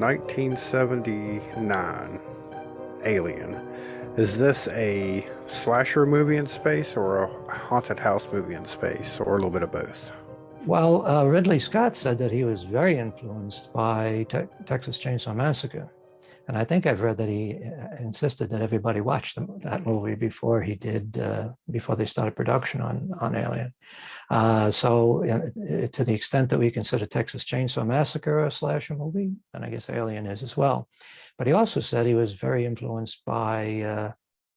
1979 Alien. Is this a slasher movie in space or a haunted house movie in space or a little bit of both? Well, Ridley Scott said that he was very influenced by Texas Chainsaw Massacre. And I think I've read that he insisted that everybody watch that movie before before they started production on Alien. To the extent that we consider Texas Chainsaw Massacre a slasher movie, and I guess Alien is as well. But he also said he was very influenced by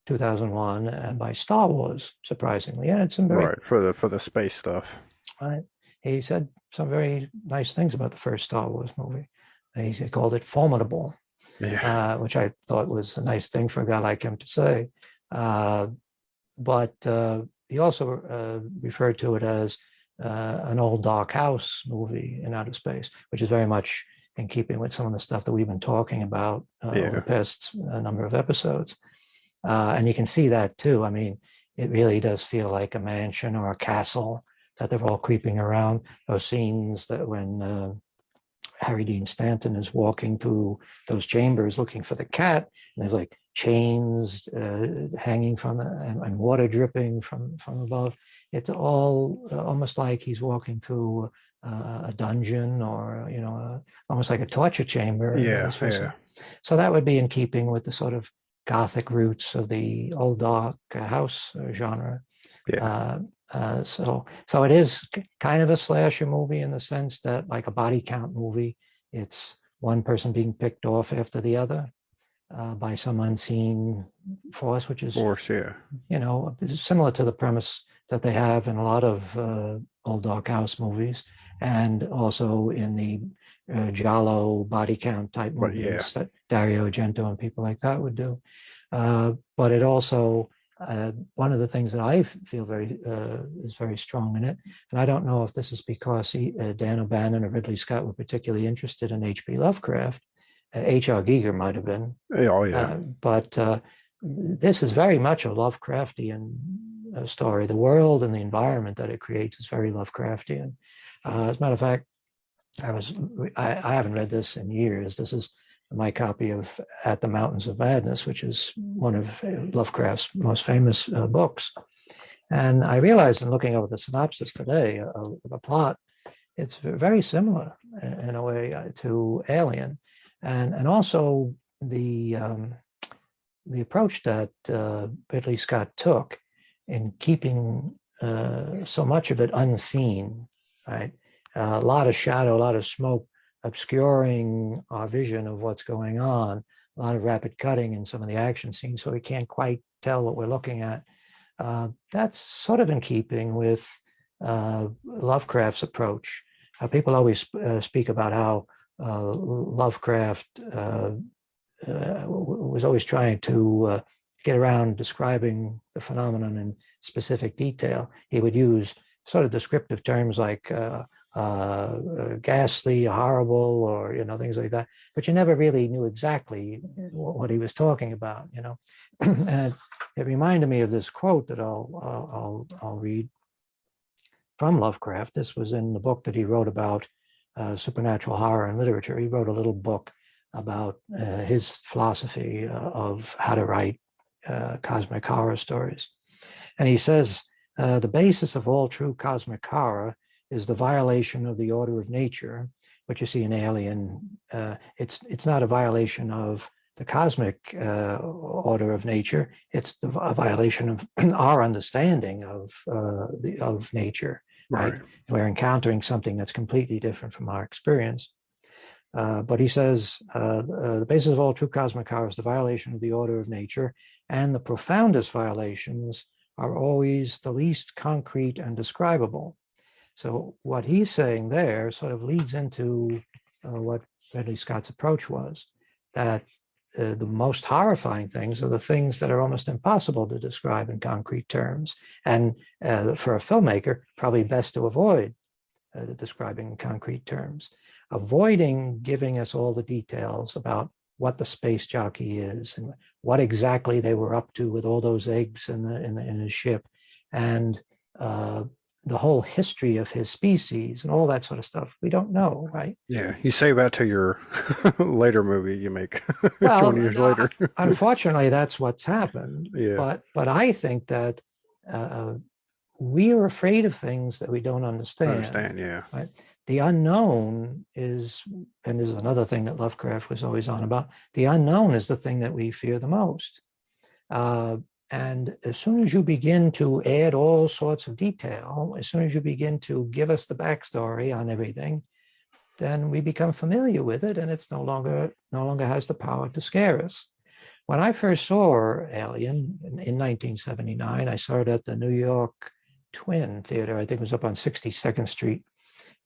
2001 and by Star Wars, surprisingly. And it's some very Right, for the space stuff. right. He said some very nice things about the first Star Wars movie. He called it formidable, Yeah. which I thought was a nice thing for a guy like him to say. But he also referred to it as an old dark house movie in outer space, which is very much in keeping with some of the stuff that we've been talking about over the past number of episodes. And you can see that too. I mean, it really does feel like a mansion or a castle that they're all creeping around. Those scenes that when Harry Dean Stanton is walking through those chambers looking for the cat, and there's like chains hanging from and water dripping from above. It's all almost like he's walking through a dungeon or almost like a torture chamber. Yeah. So that would be in keeping with the sort of Gothic roots of the old dark house genre. Yeah. So it is kind of a slasher movie in the sense that, like a body count movie, it's one person being picked off after the other by some unseen force, which is similar to the premise that they have in a lot of old dark house movies, and also in the Giallo body count type movies that Dario Argento and people like that would do. But it also one of the things that I feel is very strong in it, and I don't know if this is because Dan O'Bannon or Ridley Scott were particularly interested in H.P. Lovecraft. H.R. Giger might have been. But this is very much a Lovecraftian story. The world and the environment that it creates is very Lovecraftian. As a matter of fact, I haven't read this in years. This is my copy of At the Mountains of Madness, which is one of Lovecraft's most famous books. And I realized in looking over the synopsis today of the plot, it's very similar in a way to Alien. And also the approach that Ridley Scott took in keeping so much of it unseen, right? A lot of shadow, a lot of smoke, obscuring our vision of what's going on, a lot of rapid cutting in some of the action scenes, so we can't quite tell what we're looking at. That's sort of in keeping with Lovecraft's approach. People always speak about how Lovecraft was always trying to get around describing the phenomenon in specific detail. He would use sort of descriptive terms like ghastly, horrible, or things like that. But you never really knew exactly what he was talking about. And it reminded me of this quote that I'll read from Lovecraft. This was in the book that he wrote about supernatural horror and literature. He wrote a little book about his philosophy of how to write cosmic horror stories. And he says, the basis of all true cosmic horror is the violation of the order of nature. What you see in Alien, it's not a violation of the cosmic order of nature. It's a violation of our understanding of nature. Right? We're encountering something that's completely different from our experience. But he says, the basis of all true cosmic horror is the violation of the order of nature, and the profoundest violations are always the least concrete and describable. So what he's saying there sort of leads into what Ridley Scott's approach was, that the most horrifying things are the things that are almost impossible to describe in concrete terms. And for a filmmaker, probably best to avoid describing in concrete terms, avoiding giving us all the details about what the space jockey is and what exactly they were up to with all those eggs in his ship, and the whole history of his species and all that sort of stuff. We don't know, right? Yeah, you save that to your later movie you make 20 Well, years later. unfortunately, that's what's happened. Yeah, But I think that uh, we are afraid of things that we don't I understand. understand. Yeah, Right? The unknown is, and this is another thing that Lovecraft was always on about. The unknown is the thing that we fear the most. Uh, and as soon as you begin to add all sorts of detail, as soon as you begin to give us the backstory on everything, then we become familiar with it, and it's no longer has the power to scare us. When I first saw Alien in 1979, I saw it at the New York Twin Theater. I think it was up on 62nd Street.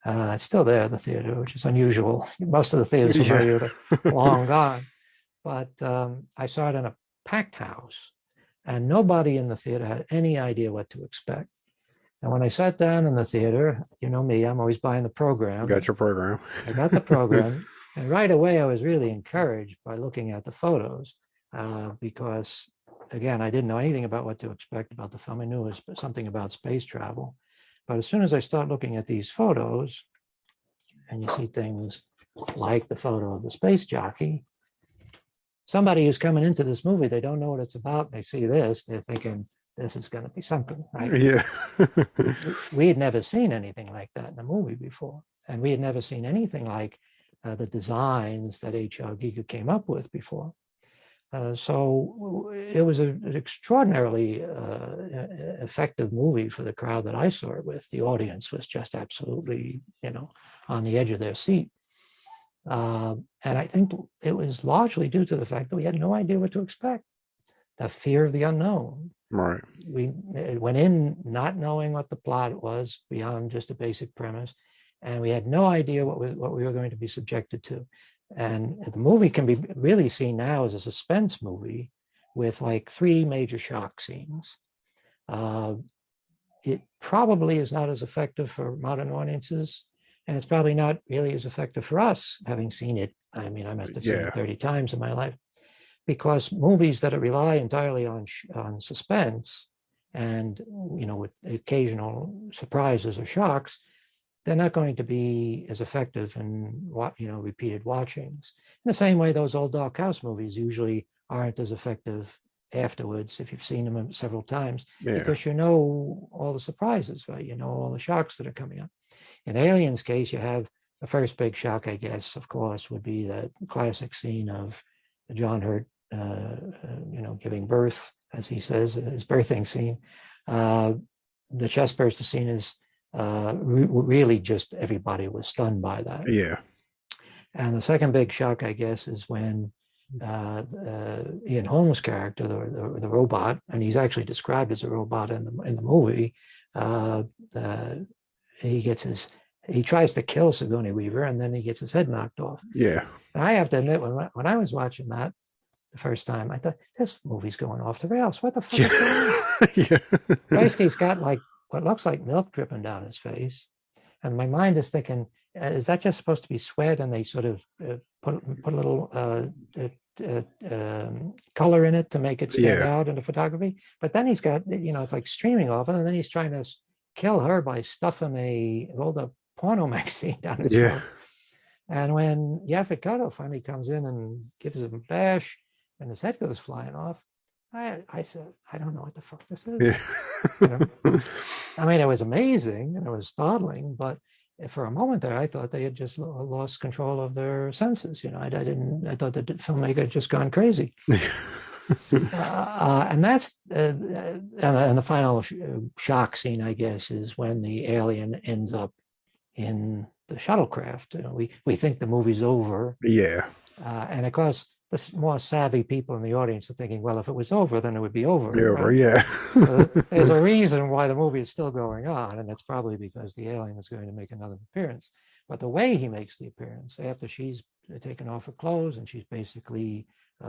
It's still there, the theater, which is unusual. Most of the theaters from my youth are long gone. But I saw it in a packed house, and nobody in the theater had any idea what to expect. And when I sat down in the theater, you know me, I'm always buying the program. got your program. I got the program, and right away I was really encouraged by looking at the photos because, again, I didn't know anything about what to expect about the film. I knew it was something about space travel. But as soon as I start looking at these photos, and you see things like the photo of the space jockey, somebody who's coming into this movie, they don't know what it's about. They see this, they're thinking, this is going to be something, right? Yeah. We had never seen anything like that in a movie before. And we had never seen anything like the designs that H.R. Giger came up with before. So it was an extraordinarily effective movie for the crowd that I saw it with. The audience was just absolutely, on the edge of their seat. And I think it was largely due to the fact that we had no idea what to expect. The fear of the unknown. Right. We went in not knowing what the plot was beyond just a basic premise, and we had no idea what we were going to be subjected to. And the movie can be really seen now as a suspense movie with like 3 major shock scenes. It probably is not as effective for modern audiences, and it's probably not really as effective for us, having seen it. I mean, I must have seen it 30 times in my life, because movies that rely entirely on suspense and, with occasional surprises or shocks, they're not going to be as effective in repeated watchings. In the same way, those old Dark House movies usually aren't as effective afterwards if you've seen them several times, because you know all the surprises, right? You know all the shocks that are coming up. In Alien's case, you have the first big shock, I guess, of course, would be the classic scene of John Hurt, giving birth, as he says, his birthing scene. The chest burster scene is really just everybody was stunned by that. Yeah. And the second big shock, I guess, is when Ian Holmes' character, the robot, and he's actually described as a robot in the movie, he tries to kill Sigourney Weaver, and then he gets his head knocked off. Yeah. And I have to admit, when I was watching that the first time, I thought, this movie's going off the rails. What the fuck is going on? First, he's got like what looks like milk dripping down his face. And my mind is thinking, is that just supposed to be sweat? And they sort of put a little color in it to make it stand out in the photography. But then he's got, it's like streaming off. And then he's trying to kill her by stuffing a rolled up porno magazine down his throat. And when Yaphet Kotto finally comes in and gives him a bash and his head goes flying off, I said, I don't know what the fuck this is. I mean, it was amazing and it was startling, but for a moment there, I thought they had just lost control of their senses. I thought the filmmaker had just gone crazy. And that's and the final shock scene, I guess, is when the alien ends up in the shuttlecraft. We think the movie's over. Yeah. And of course, the more savvy people in the audience are thinking, well, if it was over, then it would be over. Right? Yeah. So there's a reason why the movie is still going on, and it's probably because the alien is going to make another appearance. But the way he makes the appearance, after she's taken off her clothes and she's basically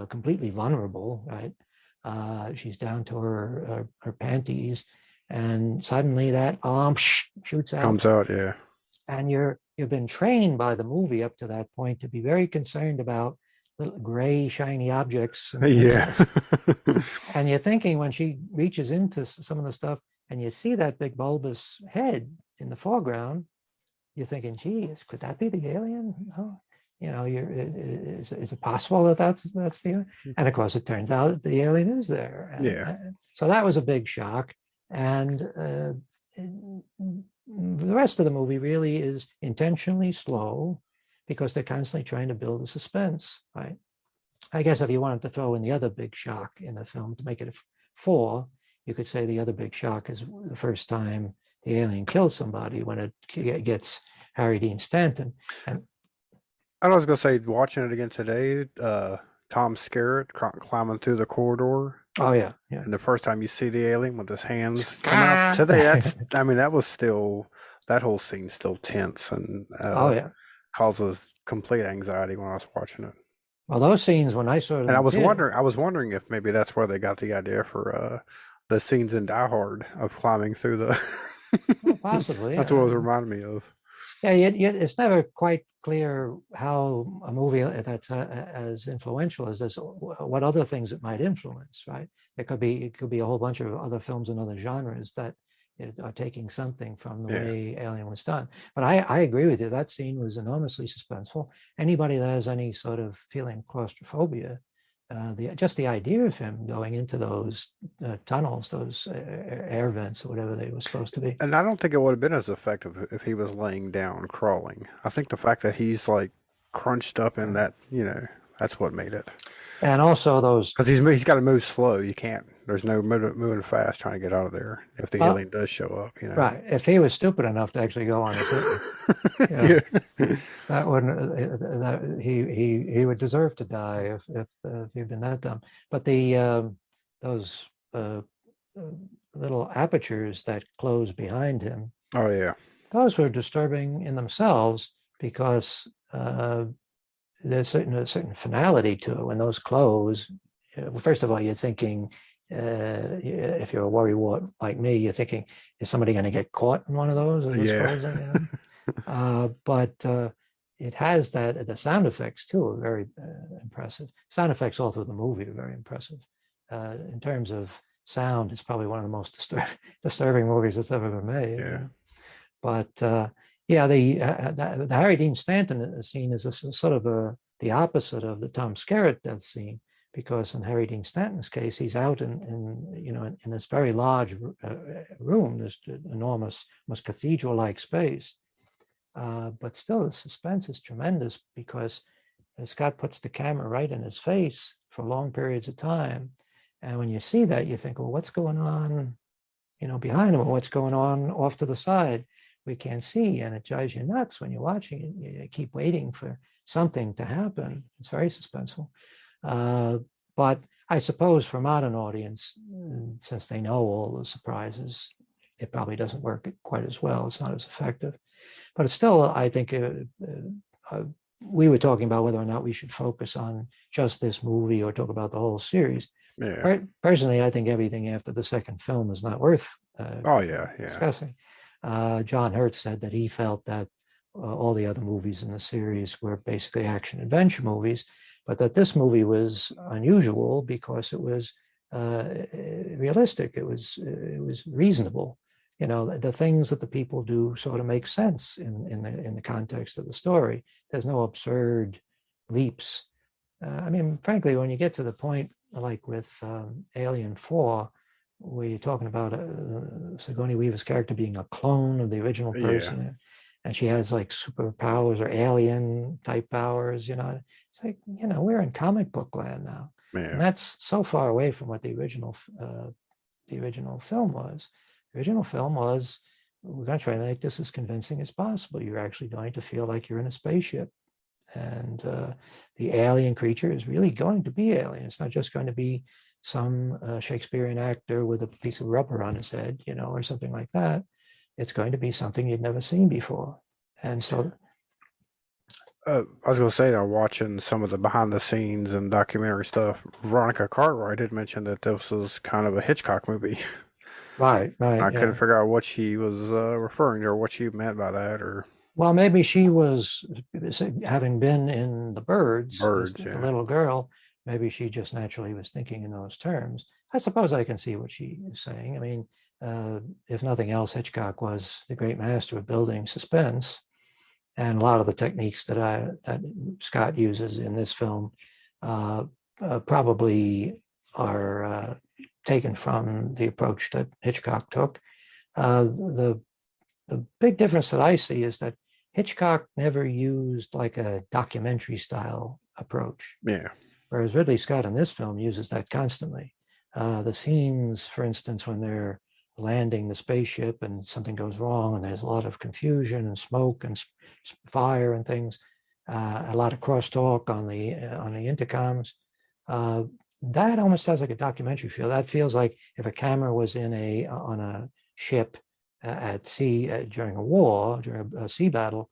completely vulnerable, right? She's down to her panties, and suddenly that arm shoots out. Comes out, yeah. And you've been trained by the movie up to that point to be very concerned about little gray shiny objects. Yeah. And you're thinking when she reaches into some of the stuff and you see that big bulbous head in the foreground, you're thinking, geez, could that be the alien? Oh, is it possible that that's the, and of course it turns out the alien is there. And so that was a big shock. And the rest of the movie really is intentionally slow because they're constantly trying to build a suspense, right? I guess if you wanted to throw in the other big shock in the film to make it a 4, you could say the other big shock is the first time the alien kills somebody when it gets Harry Dean Stanton. And I was going to say, watching it again today, Tom Skerritt climbing through the corridor. Oh, yeah. And the first time you see the alien with his hands come out. Today, that was still, that whole scene's still tense and causes complete anxiety when I was watching it. Well, those scenes when I saw them, and I was wondering if maybe that's where they got the idea for the scenes in Die Hard of climbing through the. Well, possibly. That's what it was reminding me of. Yeah, yet it's never quite clear how a movie that's as influential as this, what other things it might influence, right? It could be a whole bunch of other films and other genres that are taking something from the way Alien was done. But I agree with you. That scene was enormously suspenseful. Anybody that has any sort of feeling claustrophobia, just the idea of him going into those tunnels, those air vents or whatever they were supposed to be. And I don't think it would have been as effective if he was laying down crawling. I think the fact that he's like crunched up in that, that's what made it. And also those, because he's got to move slow. You can't. There's no moving fast trying to get out of there if the alien does show up. Right. If he was stupid enough to actually go on it, that wouldn't. He would deserve to die if he'd been that dumb. But those little apertures that close behind him. Oh yeah. Those were disturbing in themselves because. There's a certain finality to it when those close. First of all, you're thinking, if you're a worrywart like me, you're thinking, is somebody going to get caught in one of those? But it has the sound effects too are very impressive. Sound effects all through the movie are very impressive. In terms of sound, it's probably one of the most disturbing movies that's ever been made. Yeah. But the Harry Dean Stanton scene is sort of the opposite of the Tom Skerritt death scene, because in Harry Dean Stanton's case, he's out in this very large room, this enormous, almost cathedral-like space. But still, the suspense is tremendous because Scott puts the camera right in his face for long periods of time, and when you see that, you think, well, what's going on, behind him, or what's going on off to the side? We can't see, and it drives you nuts when you're watching it. You keep waiting for something to happen. It's very suspenseful. But I suppose for a modern audience, since they know all the surprises, it probably doesn't work quite as well. It's not as effective. But it's still, I think, we were talking about whether or not we should focus on just this movie or talk about the whole series. Yeah. Personally, I think everything after the second film is not worth discussing. John Hurt said that he felt that all the other movies in the series were basically action-adventure movies, but that this movie was unusual because it was realistic. It was reasonable. The things that the people do sort of make sense in the context of the story. There's no absurd leaps. Frankly, when you get to the point like with Alien 4, where you're talking about Sigourney Weaver's character being a clone of the original person, and she has like superpowers or alien type powers, it's like, we're in comic book land now. And that's so far away from what the original film was. The original film was, we're going to try to make this as convincing as possible. You're actually going to feel like you're in a spaceship. And the alien creature is really going to be alien. It's not just going to be some Shakespearean actor with a piece of rubber on his head, or something like that. It's going to be something you'd never seen before. And so I was going to say, I'm watching some of the behind the scenes and documentary stuff. Veronica Cartwright had mentioned that this was kind of a Hitchcock movie. Right. I couldn't figure out what she was referring to or what she meant by that. Or well, maybe she was, having been in The Birds, the little girl, maybe she just naturally was thinking in those terms. I suppose I can see what she is saying. I mean, if nothing else, Hitchcock was the great master of building suspense, and a lot of the techniques that Scott uses in this film probably are taken from the approach that Hitchcock took. The big difference that I see is that Hitchcock never used like a documentary style approach. Yeah. Whereas Ridley Scott in this film uses that constantly. The scenes, for instance, when they're landing the spaceship and something goes wrong and there's a lot of confusion and smoke and fire and things, a lot of crosstalk on the intercoms. That almost has like a documentary feel. That feels like if a camera was on a ship at sea during a war, during a sea battle,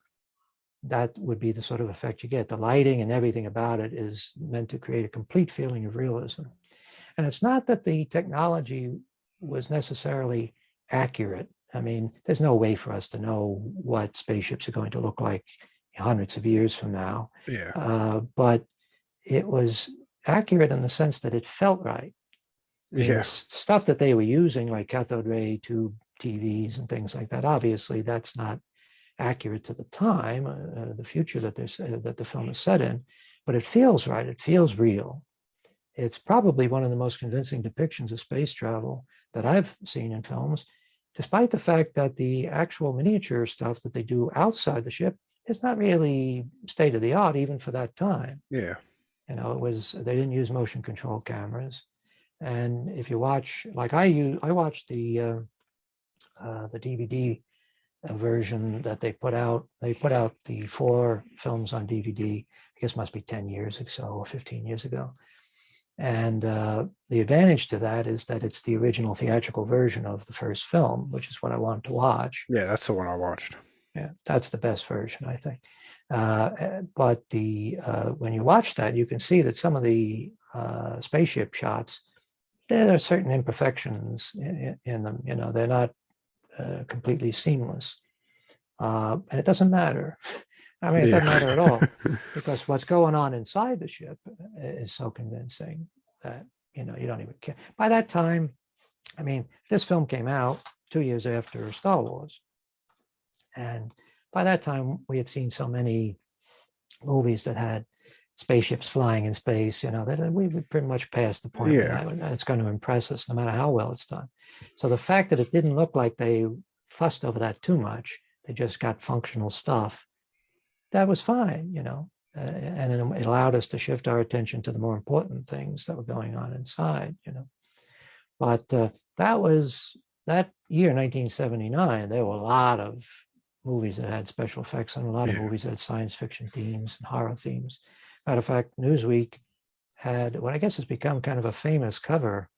that would be the sort of effect you get. The lighting and everything about it is meant to create a complete feeling of realism. And it's not that the technology was necessarily accurate. I mean, there's no way for us to know what spaceships are going to look like hundreds of years from now. Yeah. But it was accurate in the sense that it felt right. Yeah. The stuff that they were using, like cathode ray tube TVs and things like that, obviously that's not accurate to the time, the future that the film is set in, but it feels right. It feels real. It's probably one of the most convincing depictions of space travel that I've seen in films, despite the fact that the actual miniature stuff that they do outside the ship is not really state of the art, even for that time. Yeah. You know, they didn't use motion control cameras. And if you watch, like I watched the DVD version that they put out. They put out the 4 films on DVD. I guess it must be 10 years ago or 15 years ago. And the advantage to that is that it's the original theatrical version of the first film, which is what I wanted to watch. Yeah, that's the one I watched. Yeah, that's the best version, I think. But when you watch that, you can see that some of the spaceship shots, there are certain imperfections in them. You know, they're not completely seamless. And it doesn't matter. I mean, it doesn't matter at all, because what's going on inside the ship is so convincing that, you know, you don't even care. By that time, I mean, this film came out 2 years after Star Wars. And by that time, we had seen so many movies that had spaceships flying in space, you know, that we would pretty much pass the point that it's going to impress us no matter how well it's done. So the fact that it didn't look like they fussed over that too much, they just got functional stuff, that was fine, you know, and it allowed us to shift our attention to the more important things that were going on inside, you know. But that year, 1979, there were a lot of movies that had special effects and a lot of movies that had science fiction themes and horror themes. Matter of fact, Newsweek had what I guess has become kind of a famous cover.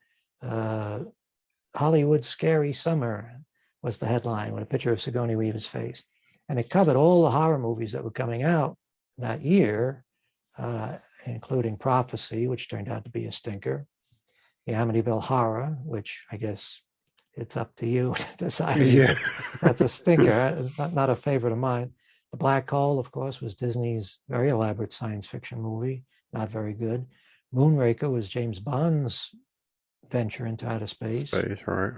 Hollywood's Scary Summer was the headline, with a picture of Sigourney Weaver's face. And it covered all the horror movies that were coming out that year, including Prophecy, which turned out to be a stinker, the Amityville Horror, which I guess it's up to you to decide. Yeah. That's a stinker, not a favorite of mine. The Black Hole, of course, was Disney's very elaborate science fiction movie, not very good. Moonraker was James Bond's venture into outer space. Space, right.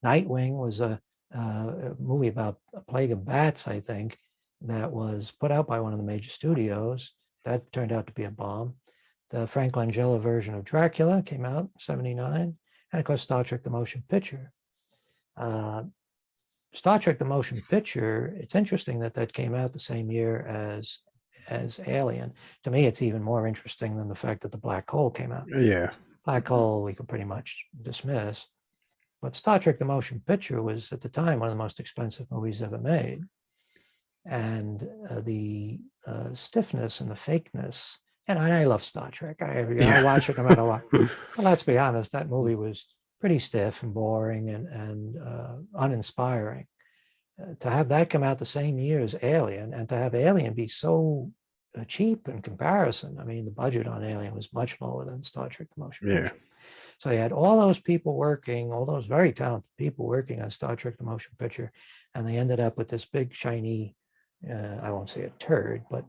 Nightwing was a movie about a plague of bats, I think, that was put out by one of the major studios. That turned out to be a bomb. The Frank Langella version of Dracula came out in 1979. And of course, Star Trek: The Motion Picture. Star Trek: The Motion Picture, it's interesting that came out the same year as Alien. To me, it's even more interesting than the fact that The Black Hole came out. Yeah. Black Hole, we could pretty much dismiss. But Star Trek: The Motion Picture was, at the time, one of the most expensive movies ever made. And the stiffness and the fakeness, and I love Star Trek. I watch it no matter what. Well, let's be honest, that movie was pretty stiff and boring and uninspiring. To have that come out the same year as Alien, and to have Alien be so cheap in comparison. I mean, the budget on Alien was much lower than Star Trek: The Motion Picture. So you had all those people working, all those very talented people working on Star Trek: The Motion Picture, and they ended up with this big, shiny, I won't say a turd, but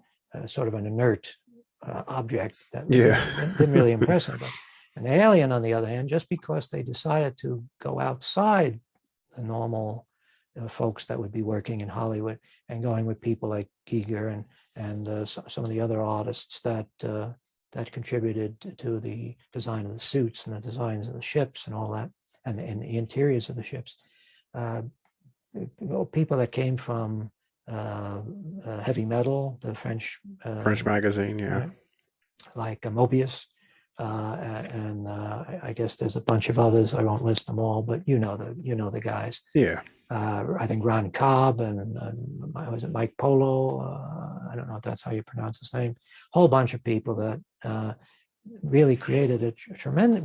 sort of an inert object that Yeah. didn't really impress anybody. An alien, on the other hand, just because they decided to go outside the normal folks that would be working in Hollywood and going with people like Giger and some of the other artists that contributed to the design of the suits and the designs of the ships and all that, and the interiors of the ships. People that came from heavy metal, the French magazine, yeah, like Mobius, and I guess there's a bunch of others. I won't list them all, but you know the guys. Yeah. I think Ron Cobb and was it Mike Polo? I don't know if that's how you pronounce his name. A whole bunch of people that really created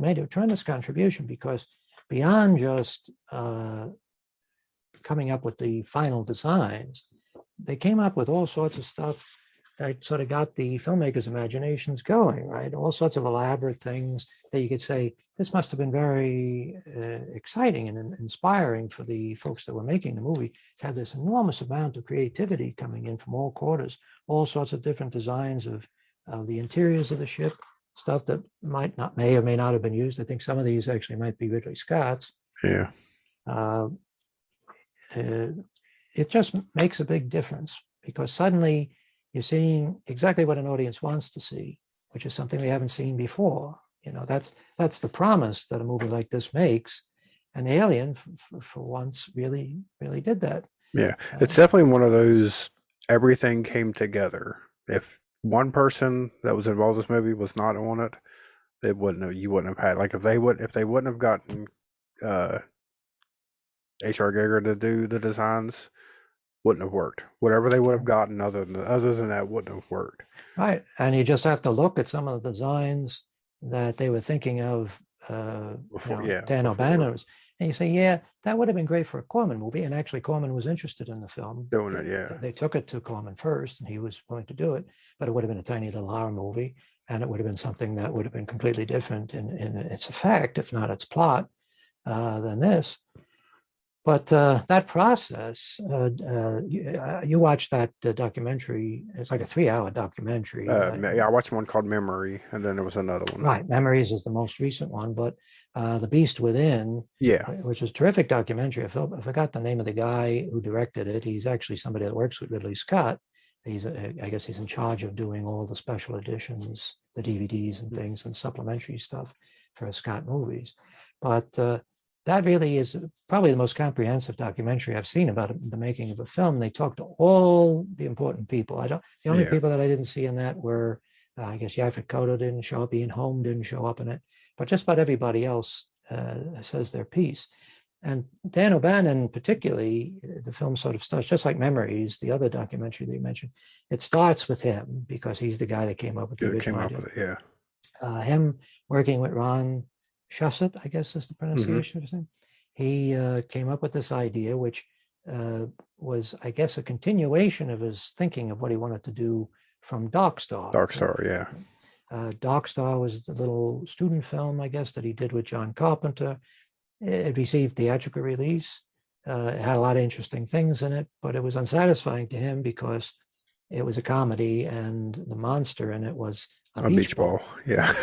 made a tremendous contribution, because beyond just coming up with the final designs, they came up with all sorts of stuff that sort of got the filmmakers' imaginations going, right? All sorts of elaborate things that you could say, this must have been very exciting and inspiring for the folks that were making the movie to have this enormous amount of creativity coming in from all quarters, all sorts of different designs of the interiors of the ship, stuff that may or may not have been used. I think some of these actually might be Ridley Scott's. Yeah. It just makes a big difference, because suddenly you're seeing exactly what an audience wants to see, which is something we haven't seen before. That's the promise that a movie like this makes, and Alien, for once, really did that. Yeah, it's definitely one of those, everything came together. If one person that was involved in this movie was not on it, you wouldn't have had, like, if they wouldn't have gotten H.R. Giger to do the designs, wouldn't have worked. Whatever they would have gotten other than that wouldn't have worked. Right, and you just have to look at some of the designs that they were thinking of Dan O'Bannon, and you say, yeah, that would have been great for a Corman movie. And actually, Corman was interested in the film. Doing it, yeah. They took it to Corman first, and he was willing to do it. But it would have been a tiny little horror movie, and it would have been something that would have been completely different in its effect, if not its plot, than this. But that process, you watched that documentary. It's like a 3-hour documentary. Yeah, I watched one called Memory, and then there was another one. Right, Memories is the most recent one, but The Beast Within, which is a terrific documentary. I forgot the name of the guy who directed it. He's actually somebody that works with Ridley Scott. I guess he's in charge of doing all the special editions, the DVDs and things, and supplementary stuff for Scott movies. But that really is probably the most comprehensive documentary I've seen about the making of a film. They talked to all the important people. The only people that I didn't see in that were, I guess Yaphet Kotto didn't show up, Ian Holm didn't show up in it, but just about everybody else says their piece. And Dan O'Bannon, particularly, the film sort of starts, just like Memories, the other documentary they mentioned, it starts with him because he's the guy that came up with the original idea. Him working with Ron Shusett, I guess is the pronunciation of his name. He came up with this idea, which was, I guess, a continuation of his thinking of what he wanted to do from Dark Star. Dark Star, yeah. Dark Star was the little student film, I guess, that he did with John Carpenter. It received theatrical release. It had a lot of interesting things in it, but it was unsatisfying to him because it was a comedy and the monster in it was a beach ball. Yeah.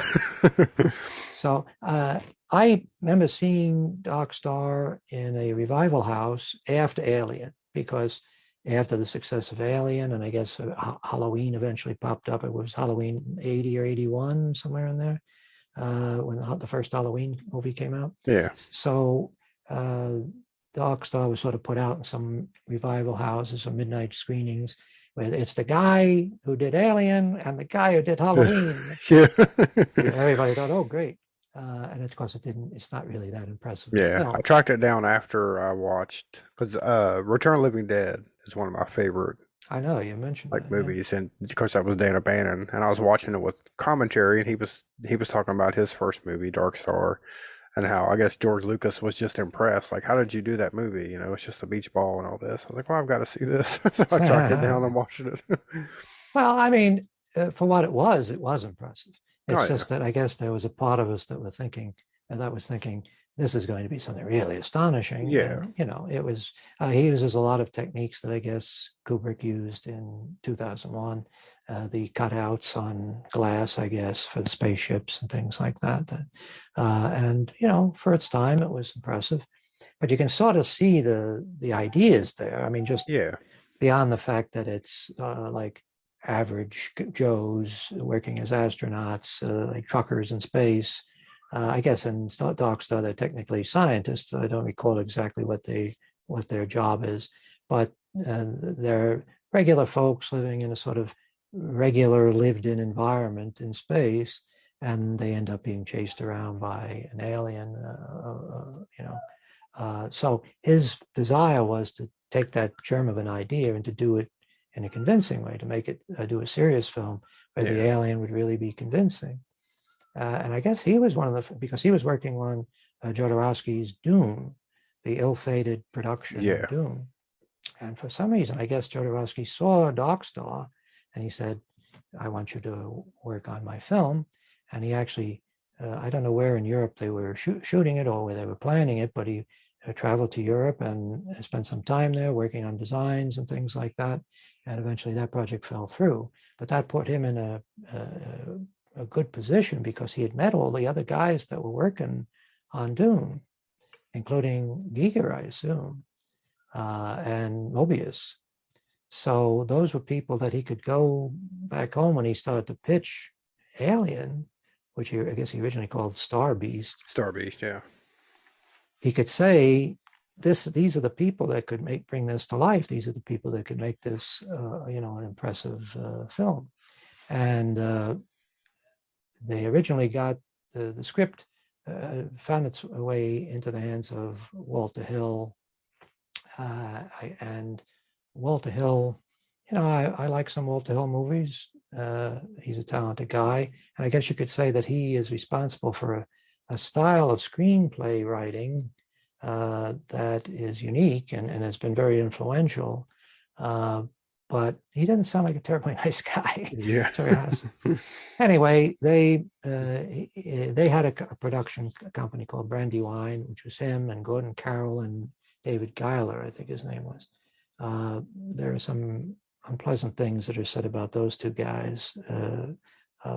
So I remember seeing Dark Star in a revival house after Alien, because after the success of Alien, and I guess Halloween eventually popped up. It was Halloween 80 or 81, somewhere in there, when the first Halloween movie came out. Yeah. So Dark Star was sort of put out in some revival houses or midnight screenings, where it's the guy who did Alien and the guy who did Halloween. Yeah. Everybody thought, oh, great. And of course, it's not really that impressive. Yeah, I tracked it down after I watched, because Return of the Living Dead is one of my favorite. I know you mentioned movies, and of course that was Dan O'Bannon, and I was watching it with commentary, and he was talking about his first movie, Dark Star, and how I guess George Lucas was just impressed. Like, how did you do that movie? It's just a beach ball and all this. I was like, well, I've got to see this. So I tracked it down and watched it. Well, I mean, for what it was impressive. It's just that I guess there was a part of us that were thinking, and I was thinking, this is going to be something really astonishing. Yeah. And, it was, he uses a lot of techniques that I guess Kubrick used in 2001, the cutouts on glass, I guess, for the spaceships and things like that. And, for its time, it was impressive. But you can sort of see the ideas there. I mean, just Yeah. beyond the fact that it's like average Joes working as astronauts, like truckers in space. I guess in Dark Star, they're technically scientists. I don't recall exactly what their job is, but they're regular folks living in a sort of regular lived-in environment in space, and they end up being chased around by an alien. So his desire was to take that germ of an idea and to do it in a convincing way, to make it do a serious film where the Yeah. alien would really be convincing. And I guess he was one of the, because he was working on Jodorowsky's Dune, the ill-fated production of Yeah. Dune. And for some reason, I guess Jodorowsky saw Dark Star and he said, I want you to work on my film. And he actually, I don't know where in Europe they were shooting it or where they were planning it, but he traveled to Europe and spent some time there working on designs and things like that. And eventually that project fell through. But that put him in a good position because he had met all the other guys that were working on Dune, including Giger, I assume, and Mobius. So those were people that he could go back home when he started to pitch Alien, which I guess he originally called Star Beast. Star Beast, yeah. He could say, these are the people that could bring this to life. These are the people that could make this, an impressive film. And they originally got the script, found its way into the hands of Walter Hill. And Walter Hill, I like some Walter Hill movies. He's a talented guy. And I guess you could say that he is responsible for a style of screenplay writing that is unique and has been very influential. But he doesn't sound like a terribly nice guy. Yeah. To be honest. Anyway, they had a production company called Brandywine, which was him and Gordon Carroll and David Giler, I think his name was. There are some unpleasant things that are said about those two guys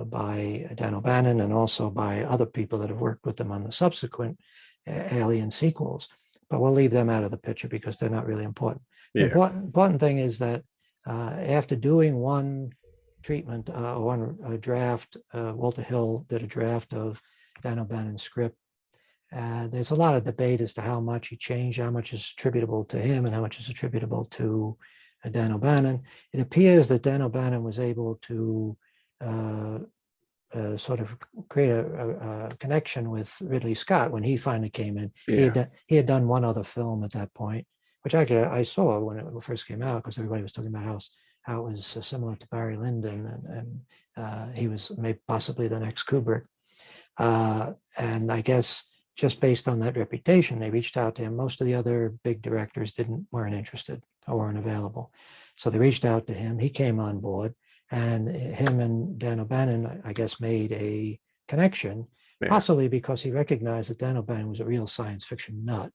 by Dan O'Bannon and also by other people that have worked with them on the subsequent Alien sequels. But we'll leave them out of the picture because they're not really important. The important thing is that after doing one treatment, one draft, Walter Hill did a draft of Dan O'Bannon's script. There's a lot of debate as to how much he changed, how much is attributable to him and how much is attributable to Dan O'Bannon. It appears that Dan O'Bannon was able to sort of create a connection with Ridley Scott when he finally came in. Yeah. He had done one other film at that point, which actually I saw when it first came out because everybody was talking about how it was similar to Barry Lyndon and he was maybe possibly the next Kubrick. And I guess just based on that reputation, they reached out to him. Most of the other big directors weren't interested or weren't available. So they reached out to him. He came on board and him and Dan O'Bannon, I guess, made a connection, possibly because he recognized that Dan O'Bannon was a real science fiction nut.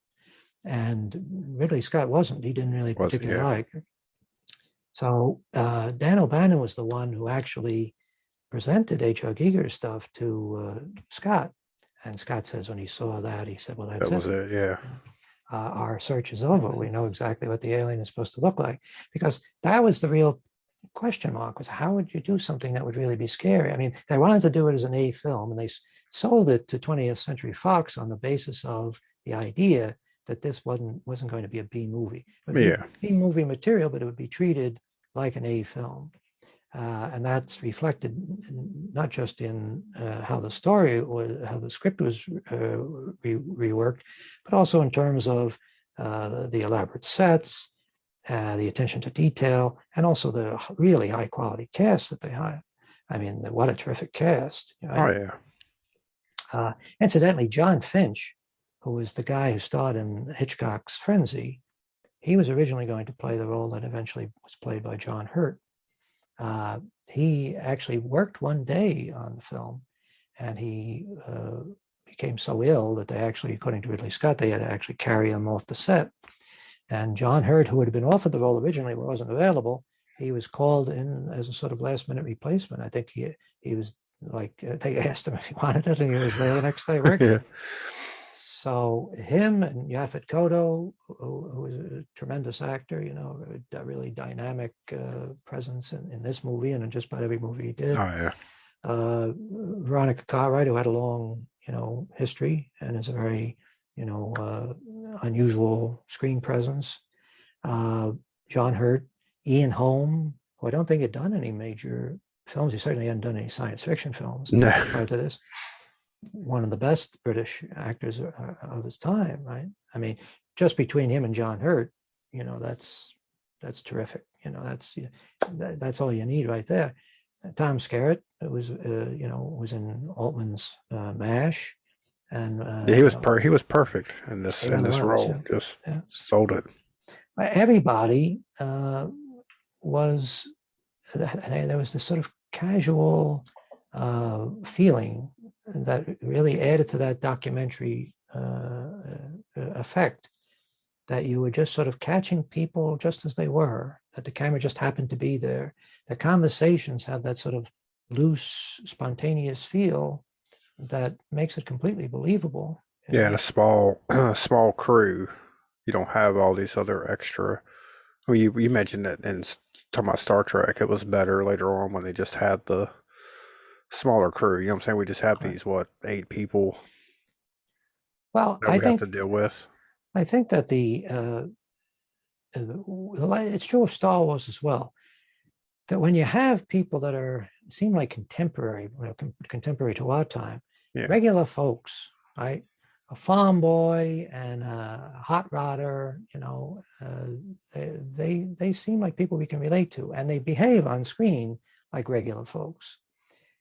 And Ridley Scott wasn't. He didn't really particularly like it. So Dan O'Bannon was the one who actually presented H.R. Giger's stuff to Scott. And Scott says when he saw that, he said, well, that's that was it. Yeah. Our search is over. We know exactly what the alien is supposed to look like. Because that was the real question mark, was how would you do something that would really be scary? I mean, they wanted to do it as an A film, and they sold it to 20th Century Fox on the basis of the idea that this wasn't going to be a B movie. It would be B movie material, but it would be treated like an A film. And that's reflected not just in how the story or how the script was reworked, but also in terms of the elaborate sets, the attention to detail, and also the really high quality cast that they hired. I mean, what a terrific cast. Oh, yeah. Incidentally, John Finch, who was the guy who starred in Hitchcock's Frenzy, he was originally going to play the role that eventually was played by John Hurt. He actually worked one day on the film, and he became so ill that they actually, according to Ridley Scott, they had to actually carry him off the set. And John Hurt, who had been offered the role originally, wasn't available. He was called in as a sort of last minute replacement. I think he was like, they asked him if he wanted it, and he was there the next day working. Yeah. So him and Yaphet Kotto, who was a tremendous actor, you know, a really dynamic presence in this movie and in just about every movie he did. Oh yeah. Veronica Cartwright, who had a long, you know, history and is a very, you know, unusual screen presence. John Hurt, Ian Holm, who I don't think had done any major films. He certainly hadn't done any science fiction films No. prior to this. One of the best British actors of his time, right? I mean, just between him and John Hurt, you know, that's terrific. You know, that's all you need right there. Tom Skerritt, who was you know, was in Altman's MASH, and Yeah, he was perfect in this role. Yeah. Just sold it. Everybody was, there was this sort of casual feeling that really added to that documentary effect, that you were just sort of catching people just as they were, that the camera just happened to be there. The conversations have that sort of loose, spontaneous feel that makes it completely believable. Yeah, and a small crew. You don't have all these other extra. I mean, you mentioned that in talking about Star Trek, it was better later on when they just had the smaller crew. You know what I'm saying? We just have these 8 people. Well, that we have to deal with. I think that it's true of Star Wars as well, that when you have people that seem like contemporary, contemporary to our time, regular folks, right? A farm boy and a hot rodder, you know, they seem like people we can relate to, and they behave on screen like regular folks.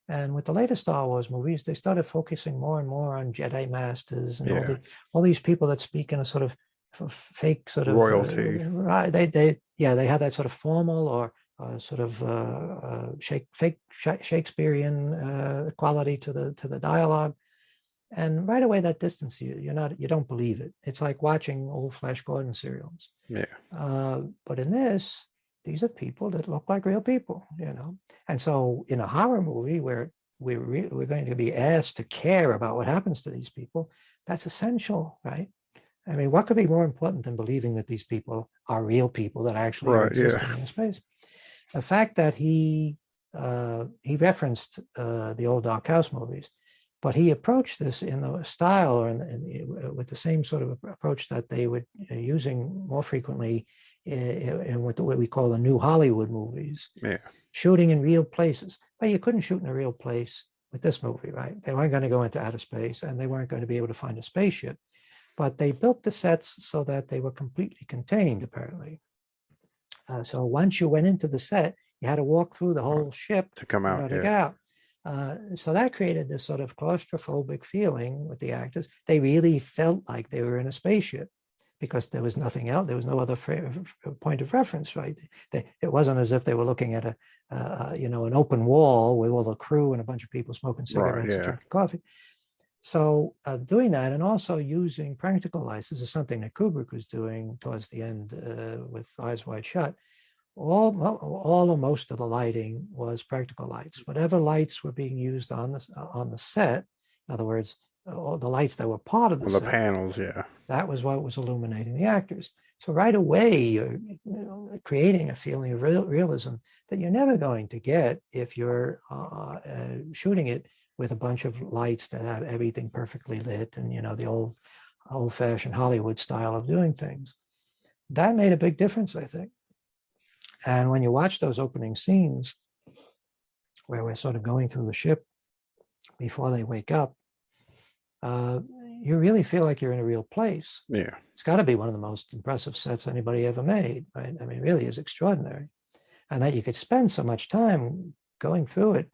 And with the latest Star Wars movies, they started focusing more and more on Jedi Masters and all these people that speak in a sort of fake sort of royalty. Right? They had that sort of formal or sort of fake Shakespearean quality to the dialogue. And right away, that distance you don't believe it. It's like watching old Flash Gordon serials. Yeah. But in this, these are people that look like real people, you know. And so, in a horror movie where we're going to be asked to care about what happens to these people, that's essential, right? I mean, what could be more important than believing that these people are real people that actually are existing in space? The fact that he referenced the old Dark House movies, but he approached this in a style or with the same sort of approach that they were using more frequently in what we call the new Hollywood movies, shooting in real places. But you couldn't shoot in a real place with this movie, right? They weren't going to go into outer space, and they weren't going to be able to find a spaceship. But they built the sets so that they were completely contained, apparently. So once you went into the set, you had to walk through the whole ship to come out. To get out. So that created this sort of claustrophobic feeling with the actors. They really felt like they were in a spaceship because there was nothing else. There was no other point of reference, right? It wasn't as if they were looking at an open wall with all the crew and a bunch of people smoking cigarettes and drinking coffee. So doing that and also using practical lights, this is something that Kubrick was doing towards the end with Eyes Wide Shut. All or most of the lighting was practical lights. Whatever lights were being used on the set, in other words, all the lights that were part of the set, panels, that was what was illuminating the actors. So right away, you're creating a feeling of realism that you're never going to get if you're shooting it with a bunch of lights that have everything perfectly lit and the old-fashioned Hollywood style of doing things. That made a big difference, I think. And when you watch those opening scenes where we're sort of going through the ship before they wake up, you really feel like you're in a real place. Yeah. It's got to be one of the most impressive sets anybody ever made, right? I mean, it really is extraordinary. And that you could spend so much time going through it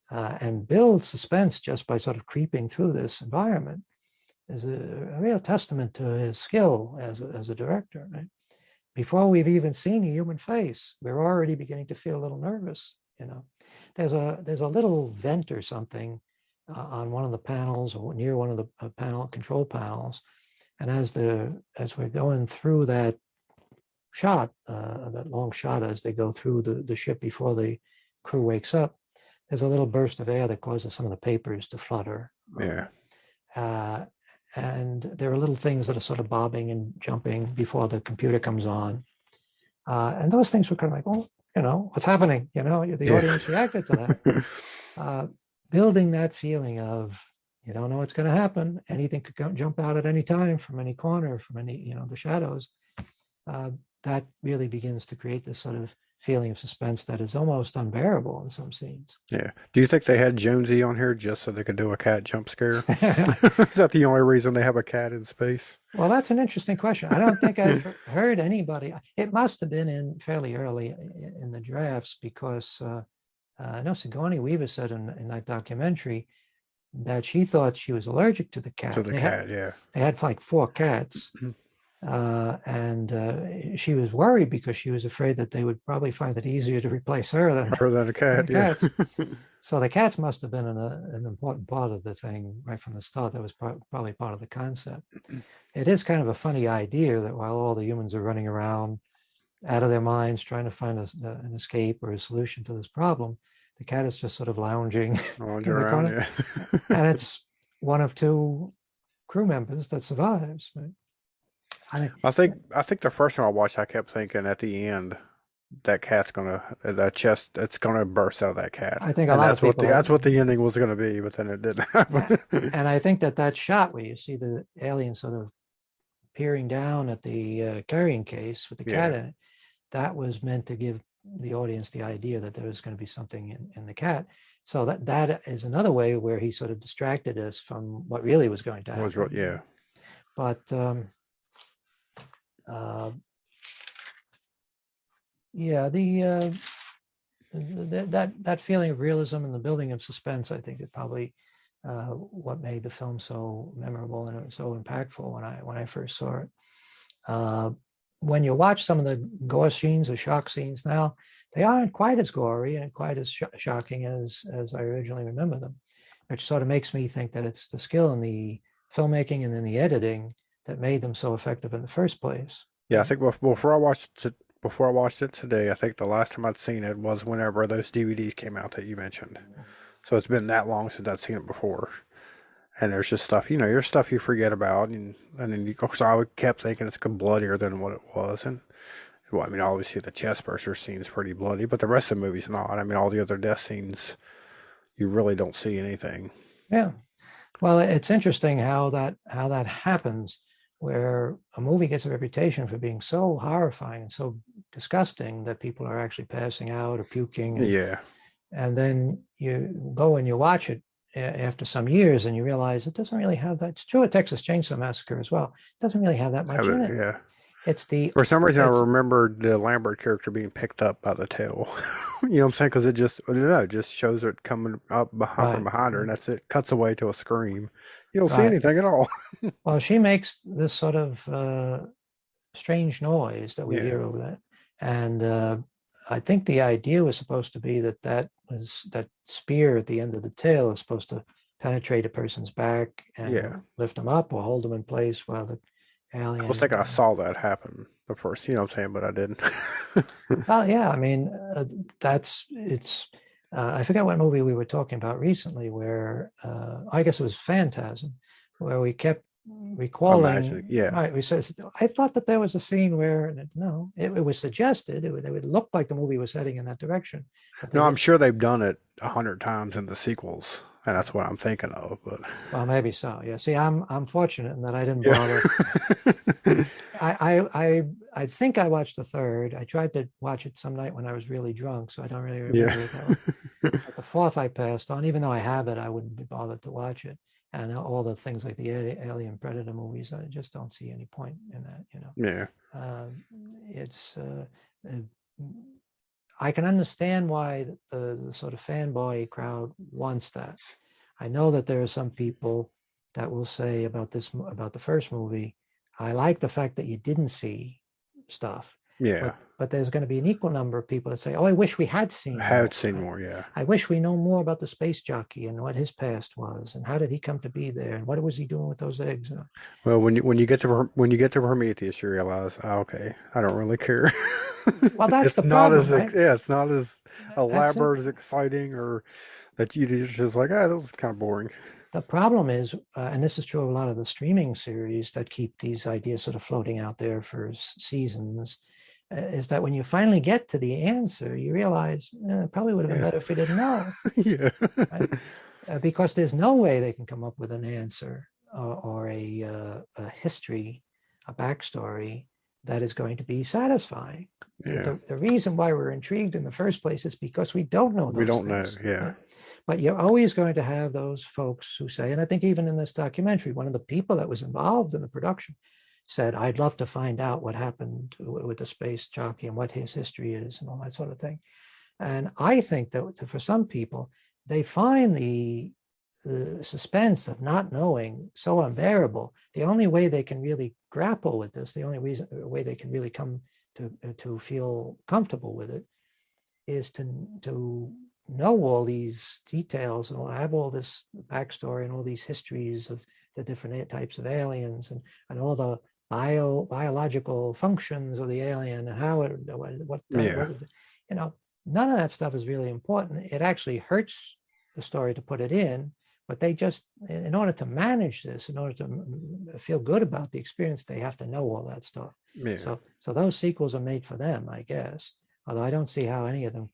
and build suspense just by sort of creeping through this environment is a real testament to his skill as a director, right? Before we've even seen a human face, we're already beginning to feel a little nervous. There's a little vent or something on one of the panels or near one of the control panels. And as we're going through that shot, that long shot as they go through the ship before the crew wakes up, there's a little burst of air that causes some of the papers to flutter. Yeah. And there are little things that are sort of bobbing and jumping before the computer comes on. And those things were kind of like, oh, what's happening? The audience reacted to that. Building that feeling of, you don't know what's going to happen. Anything could jump out at any time from any corner, from any, the shadows. That really begins to create this sort of feeling of suspense that is almost unbearable in some scenes. Yeah. Do you think they had Jonesy on here just so they could do a cat jump scare? Is that the only reason they have a cat in space? Well, that's an interesting question. I don't think I've heard anybody. It must have been in fairly early in the drafts because I know Sigourney Weaver said in that documentary that she thought she was allergic to the cat. To the cat, yeah. They had like 4 cats. And she was worried because she was afraid that they would probably find it easier to replace her than a cat. the Yeah. cats. So the cats must have been an important part of the thing right from the start. That was probably part of the concept. It is kind of a funny idea that while all the humans are running around out of their minds trying to find an escape or a solution to this problem, the cat is just sort of lounging in the around, corner. yeah. And it's one of 2 crew members that survives. Right? I think the first time I watched, I kept thinking at the end that chest, it's gonna burst out of that cat. I think a lot of people. That's what the ending was gonna be, but then it didn't happen. And I think that shot where you see the alien sort of peering down at the carrying case with the cat in it, that was meant to give the audience the idea that there was going to be something in the cat. So that is another way where he sort of distracted us from what really was going to happen. Yeah. But that feeling of realism and the building of suspense, I think, is probably what made the film so memorable and so impactful when I first saw it. When you watch some of the gore scenes or shock scenes now, they aren't quite as gory and quite as shocking as I originally remember them, which sort of makes me think that it's the skill in the filmmaking and in the editing that made them so effective in the first place. Yeah, I think before I watched it today, I think the last time I'd seen it was whenever those DVDs came out that you mentioned. So it's been that long since I'd seen it before. And there's just stuff, there's stuff you forget about. And then, of course, I kept thinking it's bloodier than what it was. And, well, I mean, obviously the chest burster scene is pretty bloody, but the rest of the movie's not. I mean, all the other death scenes, you really don't see anything. Yeah. Well, it's interesting how that happens, where a movie gets a reputation for being so horrifying and so disgusting that people are actually passing out or puking. And then you go and you watch it after some years and you realize it doesn't really have that. It's true at Texas Chainsaw Massacre as well. It doesn't really have that much in it. Yeah. It's for some reason I remember the Lambert character being picked up by the tail. You know what I'm saying? Because it just shows it coming up from behind her, and that's it. Cuts away to a scream. You don't see anything at all. Well, she makes this sort of strange noise that we hear over that, and I think the idea was supposed to be that spear at the end of the tail is supposed to penetrate a person's back and lift them up or hold them in place while the alien. I was thinking I saw that happen the first, you know what I'm saying, but I didn't. Well, yeah, I mean, I forget what movie we were talking about recently where I guess it was Phantasm, where we kept recalling. Right. We said, I thought that there was a scene where, no, it was suggested. It would look like the movie was heading in that direction. No, I'm sure they've done it 100 times in the sequels. And that's what I'm thinking of, but well, maybe so. Yeah. See, I'm fortunate in that I didn't bother. I think I watched the third. I tried to watch it some night when I was really drunk, so I don't really remember it. But the fourth I passed on, even though I have it, I wouldn't be bothered to watch it. And all the things like the Alien Predator movies, I just don't see any point in that. I can understand why the sort of fanboy crowd wants that. I know that there are some people that will say about the first movie, I like the fact that you didn't see stuff. Yeah. But there's going to be an equal number of people that say, "Oh, I wish we had I seen more. have seen Right? more, yeah. I wish we know more about the space jockey and what his past was, and how did he come to be there, and what was he doing with those eggs." Well, when you get to Prometheus, you realize, oh, okay, I don't really care. Well, that's It's the not problem, as right? yeah, it's not as That's it. elaborate, as exciting, or that you're just like, ah, that was kind of boring. The problem is, and this is true of a lot of the streaming series that keep these ideas sort of floating out there for seasons, is that when you finally get to the answer, you realize it probably would have been Yeah, better if we didn't know, yeah, right? Because there's no way they can come up with an answer or a history, a backstory that is going to be satisfying. yeah. The reason why we're intrigued in the first place is because we don't know We those don't know. things, Yeah, right? But you're always going to have those folks who say, and I think even in this documentary, one of the people that was involved in the production said, "I'd love to find out what happened with the space jockey and what his history is and all that sort of thing." And I think that for some people, they find the suspense of not knowing so unbearable. The only way they can really grapple with this, the only way they can really come to feel comfortable with it, is to know all these details and have all this backstory and all these histories of the different types of aliens and all the biological functions of the alien and how it what yeah, you know, none of that stuff is really important. It actually hurts the story to put it in, but they just, in order to manage this, in order to feel good about the experience, they have to know all that stuff. yeah, So those sequels are made for them, I guess. Although I don't see how any of them,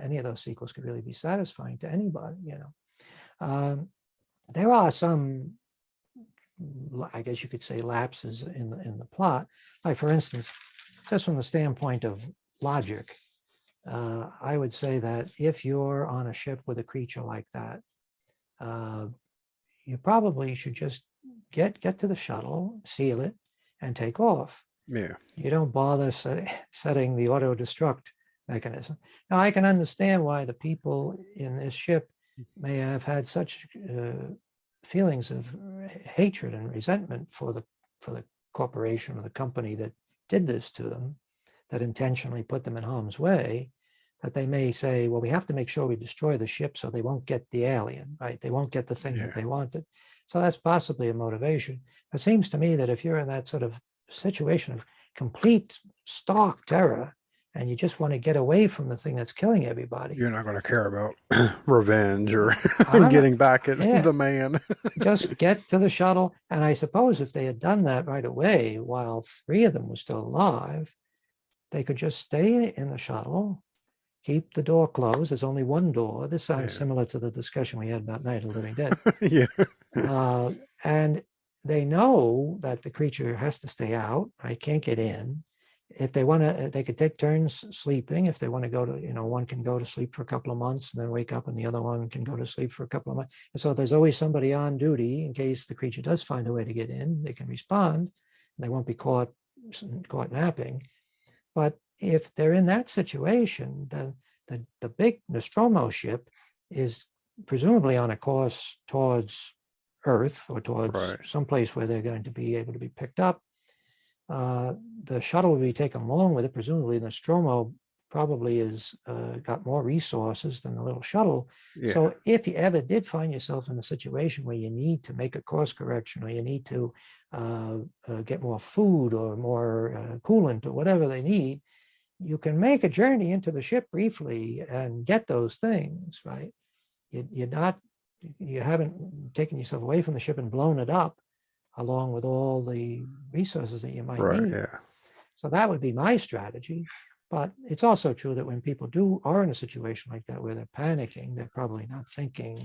any of those sequels could really be satisfying to anybody. There are some, I guess you could say, lapses in the plot. Like, for instance, just from the standpoint of logic, I would say that if you're on a ship with a creature like that, uh, you probably should just get to the shuttle, seal it, and take off. yeah, You don't bother setting the auto destruct mechanism. Now, I can understand why the people in this ship may have had such feelings of hatred and resentment for the corporation or the company that did this to them, that intentionally put them in harm's way, that they may say, well, we have to make sure we destroy the ship so they won't get the alien, right? They won't get the thing that yeah. they wanted. So that's possibly a motivation. It seems to me that if you're in that sort of situation of complete stark terror and you just want to get away from the thing that's killing everybody, You're not going to care about revenge or I'm, getting back at yeah, the man. just get to the shuttle. And I suppose if they had done that right away while three of them were still alive, they could just stay in the shuttle, keep the door closed. There's only one door. This sounds Yeah, similar to the discussion we had about Night of the Living Dead. yeah, And they know that the creature has to stay out. I can't get in. If they want to, they could take turns sleeping. If they want to go to, one can go to sleep for a couple of months and then wake up, and the other one can go to sleep for a couple of months. And so there's always somebody on duty in case the creature does find a way to get in. They can respond, and they won't be caught napping. But if they're in that situation, then the big Nostromo ship is presumably on a course towards Earth or towards right. someplace where they're going to be able to be picked up. The shuttle will be taken along with it. Presumably, the Nostromo probably is got more resources than the little shuttle. Yeah, So if you ever did find yourself in a situation where you need to make a course correction, or you need to get more food or more coolant or whatever they need, you can make a journey into the ship briefly and get those things, right? You haven't taken yourself away from the ship and blown it up along with all the resources that you might right. need. Yeah, So that would be my strategy. But it's also true that when people are in a situation like that where they're panicking, they're probably not thinking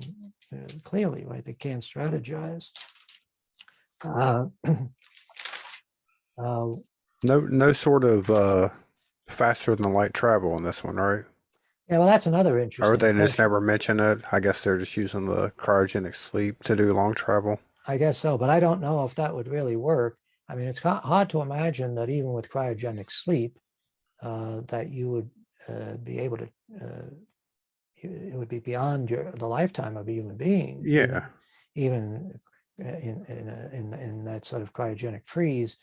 clearly, right? They can't strategize. Uh, uh, no sort of faster than light travel in this one, right? yeah, well, that's another Or interesting they just question. never mention it. I guess they're just using the cryogenic sleep to do long travel. I guess so, but I don't know if that would really work. I mean, it's hard to imagine that even with cryogenic sleep, that you would be able to, it would be beyond the lifetime of a human being, Yeah, even in that sort of cryogenic freeze,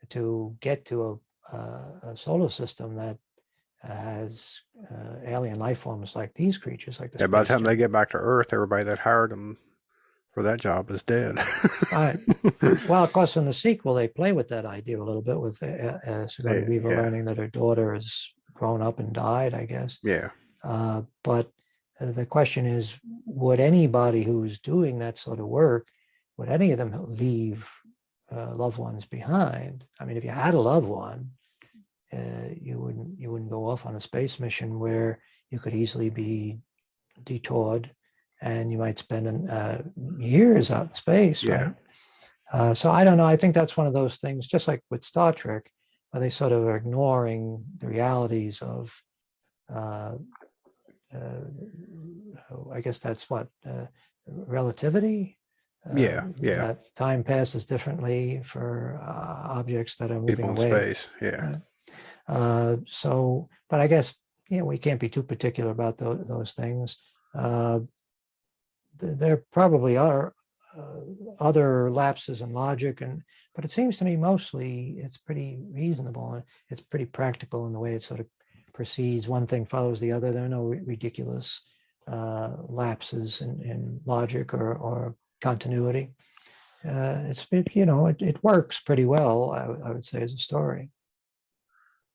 to get to a solar system that has alien life forms like these creatures, like the Yeah, by the space time they giant. get back to Earth, everybody that hired them for that job is dead. Right. Well, of course, in the sequel, they play with that idea a little bit with Sigourney Yeah, Weaver yeah, learning that her daughter has grown up and died, I guess. yeah, But the question is, would anybody who's doing that sort of work, would any of them leave loved ones behind? I mean, if you had a loved one, you wouldn't go off on a space mission where you could easily be detoured, and you might spend years out in space, yeah, right? So I don't know. I think that's one of those things, just like with Star Trek, where they sort of are ignoring the realities of uh, I guess that's what relativity. yeah, yeah. That time passes differently for objects that are moving People in away. space. Yeah, Right? But I guess we can't be too particular about those things. Uh, there probably are other lapses in logic, but it seems to me mostly it's pretty reasonable. It's pretty practical in the way it sort of proceeds. One thing follows the other. There are no ridiculous lapses in logic or continuity. It works pretty well, I would say, as a story.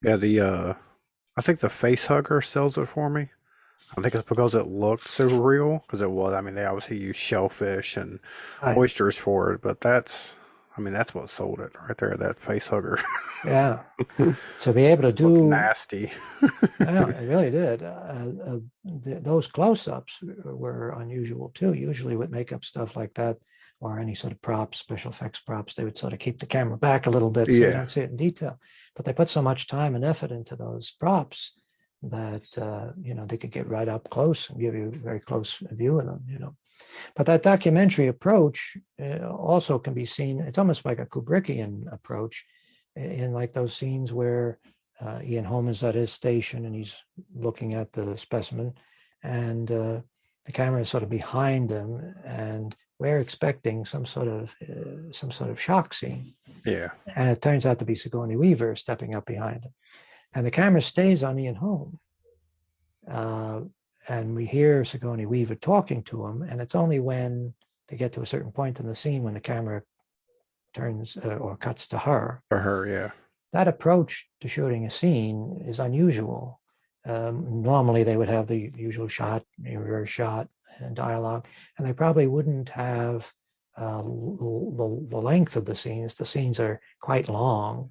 yeah. I think the face hugger sells it for me. I think it's because it looked so real, because it was. I mean, they obviously use shellfish and Right. oysters for it, but I mean, that's what sold it right there. That face hugger Yeah. To be able to just looked do, nasty. yeah, it really did. Those close-ups were unusual too. Usually with makeup stuff like that, or any sort of props, special effects props, they would sort of keep the camera back a little bit so you Yeah, don't see it in detail. But they put so much time and effort into those props that they could get right up close and give you a very close view of them. But that documentary approach also can be seen. It's almost like a Kubrickian approach in like those scenes where Ian Holm is at his station and he's looking at the specimen, and the camera is sort of behind him, and we're expecting some sort of shock scene, yeah, and it turns out to be Sigourney Weaver stepping up behind him, and the camera stays on Ian Holm. Uh, and we hear Sigourney Weaver talking to him, and it's only when they get to a certain point in the scene when the camera turns or cuts to her. for her, yeah, That approach to shooting a scene is unusual. Normally, they would have the usual shot, reverse shot, and dialogue, and they probably wouldn't have the length of the scenes. The scenes are quite long.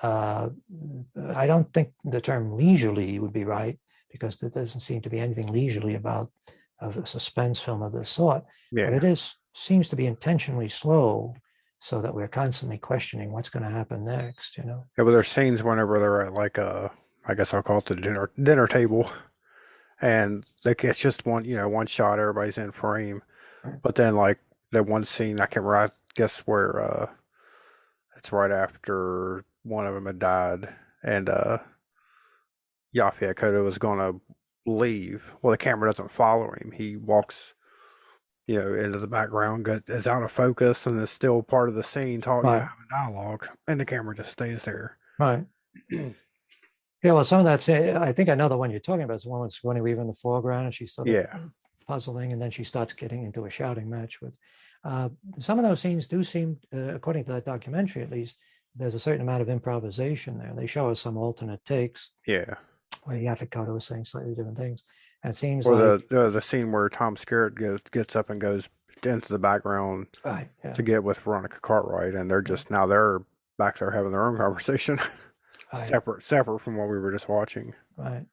Uh, I don't think the term leisurely would be right, because there doesn't seem to be anything leisurely about a suspense film of this sort. But yeah, it seems to be intentionally slow, so that we're constantly questioning what's going to happen next. yeah. But there's scenes whenever they're at like I guess I'll call it the dinner table, and like it's just one shot, everybody's in frame. But then like that one scene, I can't remember. I guess where it's right after one of them had died, and Yaphet Kotto is gonna leave. Well, the camera doesn't follow him. He walks, into the background, is out of focus, and is still part of the scene, Right, having dialogue, and the camera just stays there. right. Yeah, well, some of that's, I think I know the one you're talking about is the one with Sigourney Weaver in the foreground, and she's sort of Yeah, puzzling, and then she starts getting into a shouting match with. Some of those scenes do seem, according to that documentary at least, there's a certain amount of improvisation there. They show us some alternate takes yeah. where Yaphet Kotto is saying slightly different things. And it seems Or like, the scene where Tom Skerritt gets up and goes into the background right, yeah, to get with Veronica Cartwright, and they're back there having their own conversation, right, separate from what we were just watching. right.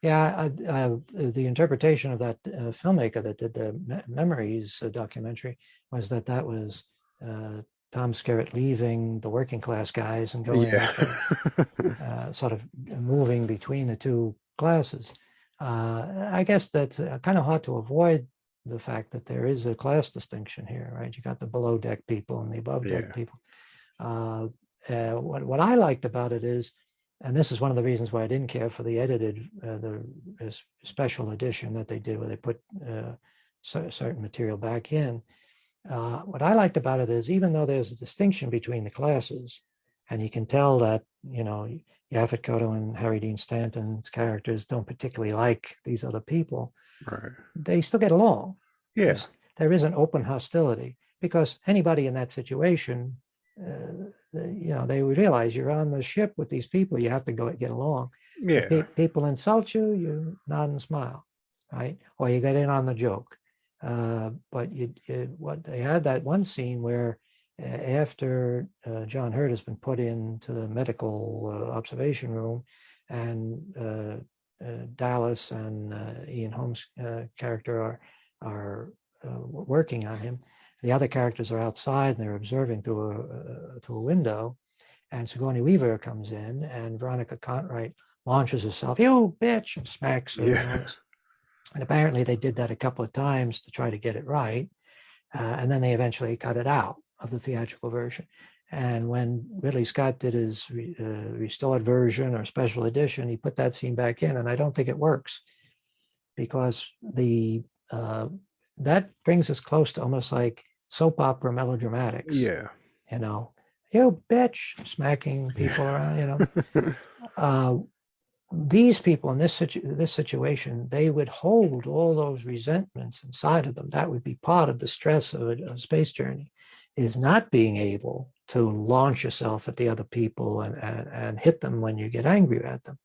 Yeah, the interpretation of that filmmaker that did the Memories documentary was that was Tom Skerritt leaving the working class guys and going Yeah, with sort of moving between the two classes. I guess that's kind of hard to avoid the fact that there is a class distinction here, right? You got the below deck people and the above deck yeah, people. What I liked about it is, and this is one of the reasons why I didn't care for the edited, the special edition that they did, where they put certain material back in. What I liked about it is, even though there's a distinction between the classes, And you can tell that, Yaphet Kotto and Harry Dean Stanton's characters don't particularly like these other people. Right. They still get along. Yeah. There is an open hostility because anybody in that situation, they would realize you're on the ship with these people. You have to go get along. Yeah. If people insult you, you nod and smile, right? Or you get in on the joke. But what they had that one scene where after John Hurt has been put into the medical observation room, and Dallas and Ian Holmes' character are working on him. The other characters are outside and they're observing through a window. And Sigourney Weaver comes in, and Veronica Cartwright launches herself, "You bitch," and smacks her. Yeah. And apparently they did that a couple of times to try to get it right. And then they eventually cut it out of the theatrical version. And when Ridley Scott did his restored version or special edition, he put that scene back in, and I don't think it works because that brings us close to almost like soap opera melodramatics. Yeah. You bitch, smacking people around. These people in this situation, they would hold all those resentments inside of them. That would be part of the stress of a space journey, is not being able to launch yourself at the other people and hit them when you get angry at them.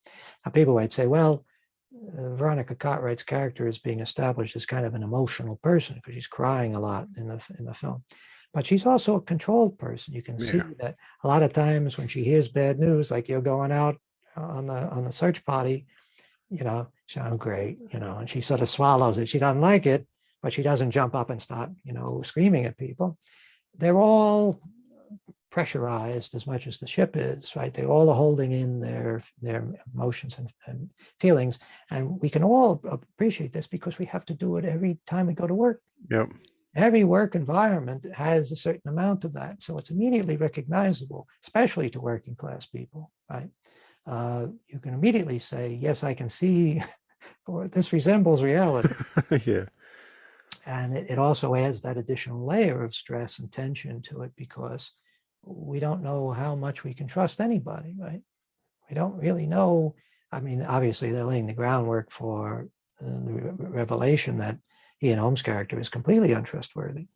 Now, people might say, well, Veronica Cartwright's character is being established as kind of an emotional person because she's crying a lot in the film. But she's also a controlled person. You can see that a lot of times when she hears bad news, like you're going out on the search party, sound great, and she sort of swallows it. She doesn't like it, but she doesn't jump up and start, screaming at people. They're all pressurized as much as the ship is, right? They all are holding in their emotions and feelings. And we can all appreciate this because we have to do it every time we go to work. Yep. Every work environment has a certain amount of that. So it's immediately recognizable, especially to working class people, right? You can immediately say, yes, I can see, or this resembles reality. Yeah. And it also adds that additional layer of stress and tension to it because we don't know how much we can trust anybody, right? We don't really know. I mean, obviously they're laying the groundwork for the revelation that Ian Holmes' character is completely untrustworthy.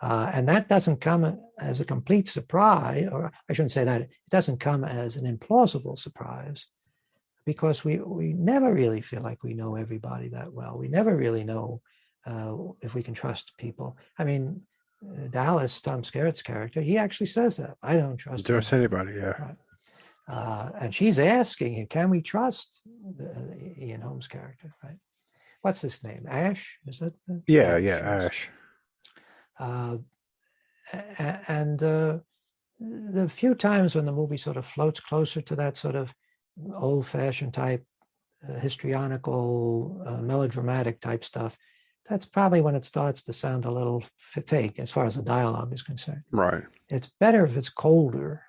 And that doesn't come as a complete surprise, or I shouldn't say that, it doesn't come as an implausible surprise because we never really feel like we know everybody that well. We never really know if we can trust people. I mean, Dallas, Tom Skerritt's character, he actually says that. I don't trust anybody, yeah. Right. And she's asking him, can we trust Ian Holmes' character, right? What's his name? Ash? Is it? Ash. And the few times when the movie sort of floats closer to that sort of old-fashioned type, histrionical, melodramatic type stuff, that's probably when it starts to sound a little fake as far as the dialogue is concerned. Right. It's better if it's colder,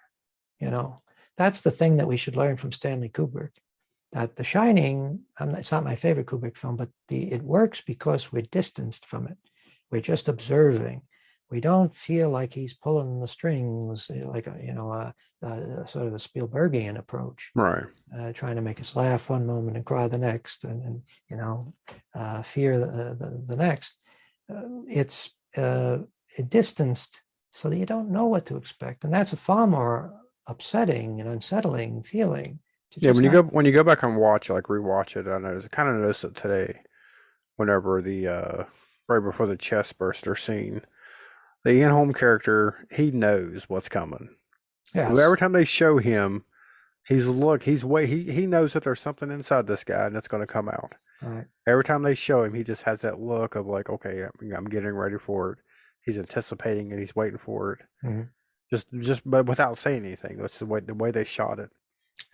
That's the thing that we should learn from Stanley Kubrick. That The Shining, it's not my favorite Kubrick film, but it works because we're distanced from it. We're just observing. We don't feel like he's pulling the strings, like sort of a Spielbergian approach, right? Trying to make us laugh one moment and cry the next, and fear the next. It's distanced so that you don't know what to expect, and that's a far more upsetting and unsettling feeling. Yeah, when you go back and watch, like rewatch it, I kind of noticed it today. Whenever the right before the chest burster scene, the Ian Holm character, he knows what's coming. Yes. Every time they show him, he knows that there's something inside this guy and it's going to come out. Right. Every time they show him, he just has that look of like, okay, I'm getting ready for it. He's anticipating it. He's waiting for it. Mm-hmm. But without saying anything. That's the way they shot it.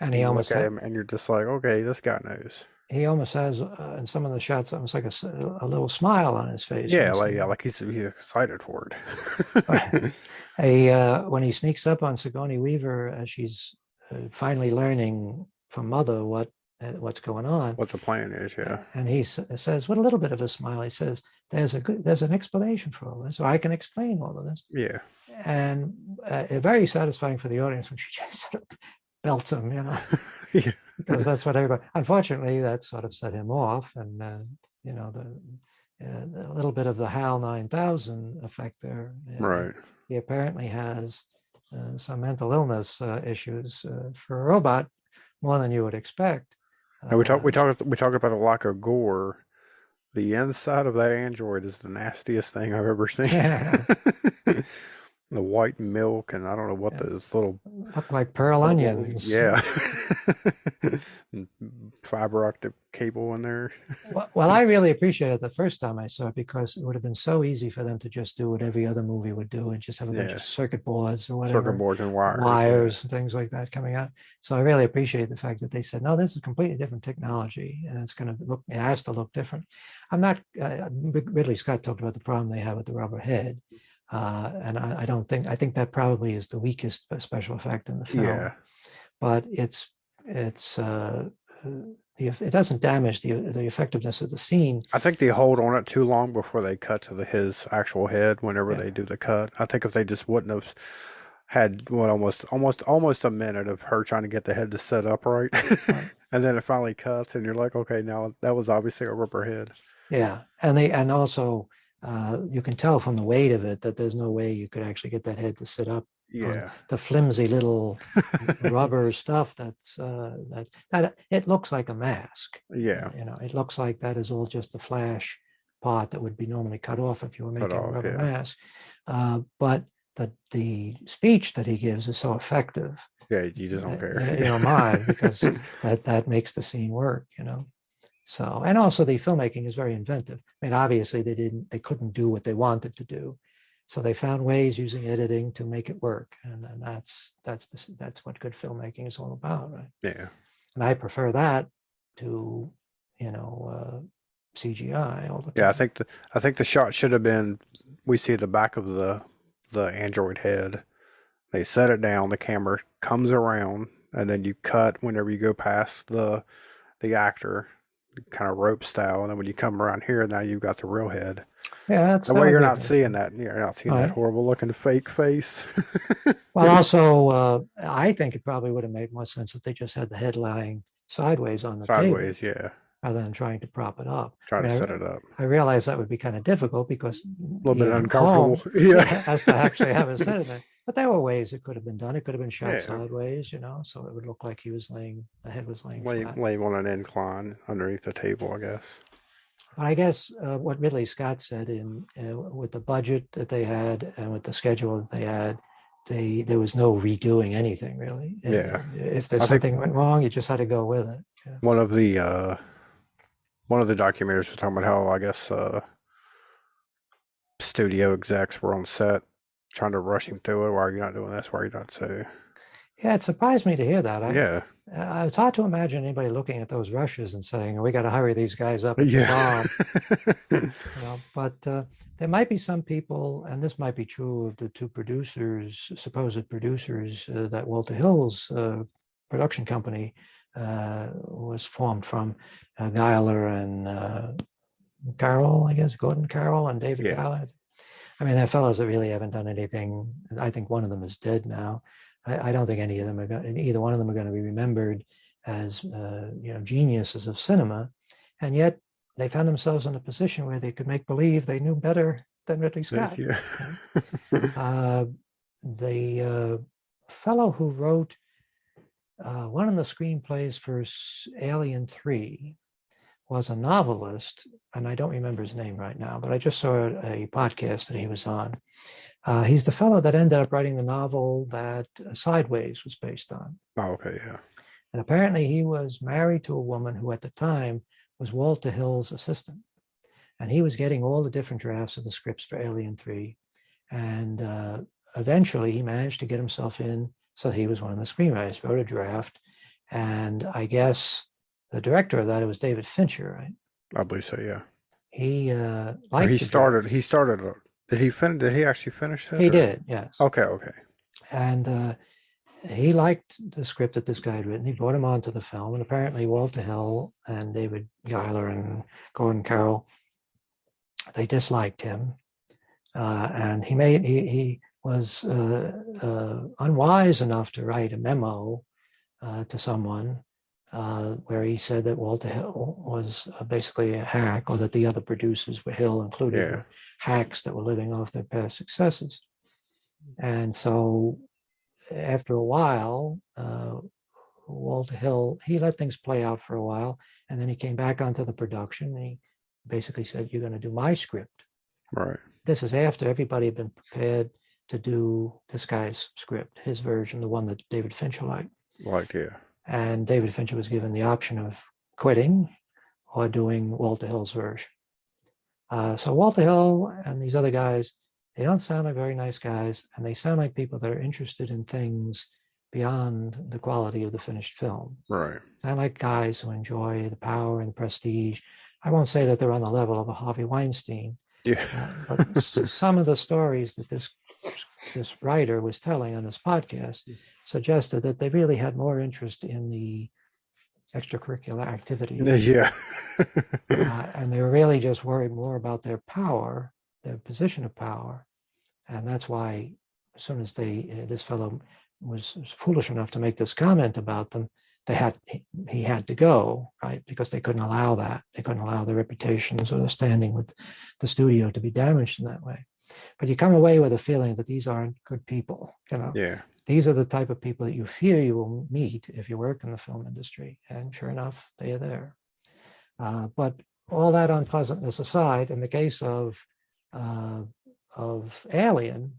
And he almost look at him, and you're just like, okay, this guy knows. He almost has in some of the shots almost like a little smile on his face. Yeah, like he's excited for it. When he sneaks up on Sigourney Weaver as she's finally learning from Mother what's going on, what the plan is, yeah. And he says, with a little bit of a smile, he says, "There's an explanation for all this, or I can explain all of this." Yeah. and very satisfying for the audience when she just sort of belts him, Yeah. because that's what everybody. Unfortunately, that sort of set him off, and a little bit of the HAL 9000 effect there. Right. He apparently has some mental illness issues for a robot, more than you would expect. And we talked about the lack of gore. The inside of that android is the nastiest thing I've ever seen. Yeah, The white milk, and I don't know what yeah, those little look like pearl bubble, onions. yeah. And fiber optic cable in there. Well, I really appreciated it the first time I saw it because it would have been so easy for them to just do what every other movie would do and just have a bunch of Yeah. circuit boards or Circuit whatever, boards and wires, yeah. wires and things like that coming out. So I really appreciate the fact that they said, no, this is completely different technology and it's going to look, it has to look different. I'm not, Ridley Scott talked about the problem they have with the rubber head. And I think that probably is the weakest special effect in the film. Yeah. But it doesn't damage the effectiveness of the scene. I think they hold on it too long before they cut to his actual head whenever Yeah. they do the cut. I think if they just wouldn't have had what almost a minute of her trying to get the head to set up right. Right. And then it finally cuts and you're like, okay, now that was obviously a rubber head. Yeah, and also you can tell from the weight of it that there's no way you could actually get that head to sit up on Yeah. the flimsy little rubber stuff that it looks like a mask. Yeah. It looks like that is all just the flash part that would be normally cut off if you were Cut making a off, rubber yeah. mask. But the speech that he gives is so effective. Yeah, you just don't care. You don't mind because that makes the scene work. So, and also the filmmaking is very inventive. I mean, obviously they couldn't do what they wanted to do. So they found ways using editing to make it work. And that's what good filmmaking is all about, right? Yeah. And I prefer that to, CGI all the time. Yeah, I think the shot should have been we see the back of the android head. They set it down, the camera comes around, and then you cut whenever you go past the actor, kind of rope style, and then when you come around here, now you've got the real head. Yeah, That way you're not seeing that. You're not seeing that horrible looking fake face. Well, also, I think it probably would have made more sense if they just had the head lying sideways on the Sideways, table, yeah. rather than trying to prop it up. Try to set it up. I realize that would be kind of difficult because A little bit uncomfortable. Yeah. Has to actually have his head in it. But there were ways it could have been done. It could have been shot Yeah. sideways, so it would look like the head was laying flat. Lay on an incline underneath the table, I guess. But I guess what Ridley Scott said with the budget that they had and with the schedule that they had, there was no redoing anything really. Yeah. If there's something went wrong, you just had to go with it. Yeah. One of the documentars was talking about how I guess studio execs were on set trying to rush him through it. Why are you not doing this? Why are you not so? Yeah, it surprised me to hear that. Yeah. It's hard to imagine anybody looking at those rushes and saying, "We got to hurry these guys up." Yeah. But there might be some people, and this might be true of the two supposed producers, that Walter Hill's production company was formed from, Giler and Carroll, I guess, Gordon Carroll and David Giler. I mean, they're fellows that really haven't done anything. I think one of them is dead now. I don't think either one of them are going to be remembered as geniuses of cinema, and yet they found themselves in a position where they could make believe they knew better than Ridley Scott. Yeah. The fellow who wrote one of the screenplays for Alien 3 was a novelist, and I don't remember his name right now, but I just saw a podcast that he was on. He's the fellow that ended up writing the novel that Sideways was based on. Oh, okay, yeah. And apparently he was married to a woman who at the time was Walter Hill's assistant. And he was getting all the different drafts of the scripts for Alien 3. And eventually he managed to get himself in. So he was one of the screenwriters, wrote a draft. And I guess the director of that, it was David Fincher, right? I believe so, yeah. He started. Did he actually finish it? He did, yes. Okay. And he liked the script that this guy had written. He brought him onto the film, and apparently Walter Hill and David Giler and Gordon Carroll, they disliked him. And he was unwise enough to write a memo to someone where he said that Walter Hill was basically a hack, or that the other producers, were Hill included, Yeah. were hacks that were living off their past successes. And so after a while, Walter Hill, he let things play out for a while, and then he came back onto the production, and he basically said, "You're going to do my script." Right. This is after everybody had been prepared to do this guy's script, his version, the one that David Fincher liked. Like, yeah. And David Fincher was given the option of quitting or doing Walter Hill's version. So Walter Hill and these other guys, they don't sound like very nice guys, and they sound like people that are interested in things beyond the quality of the finished film. Right. Sound like guys who enjoy the power and the prestige. I won't say that they're on the level of a Harvey Weinstein, Yeah. but some of the stories that this writer was telling on this podcast suggested that they really had more interest in the extracurricular activities. Yeah. And they were really just worried more about their power, their position of power. And that's why as soon as this fellow was foolish enough to make this comment about them, he had to go, right? Because they couldn't allow that. They couldn't allow their reputations or the standing with the studio to be damaged in that way. But you come away with a feeling that these aren't good people. Yeah. These are the type of people that you fear you will meet if you work in the film industry. And sure enough, they are there. But all that unpleasantness aside, in the case of Alien,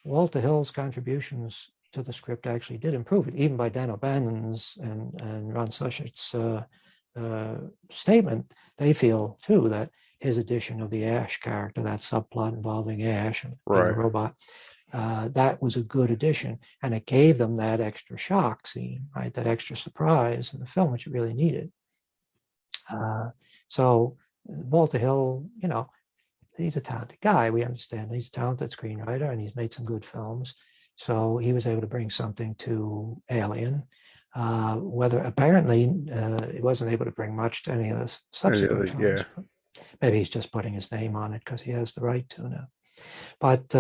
Walter Hill's contributions to the script actually did improve it, even by Dan O'Bannon's and Ron Suchet's statement. They feel too that his addition of the Ash character, that subplot involving Ash and being a robot, that was a good addition, and it gave them that extra shock scene, right? That extra surprise in the film, which it really needed. So Walter Hill, he's a talented guy. We understand he's a talented screenwriter, and he's made some good films. So he was able to bring something to Alien. Whether apparently he wasn't able to bring much to any of the subsequent films. Yeah. Maybe he's just putting his name on it because he has the right to now. But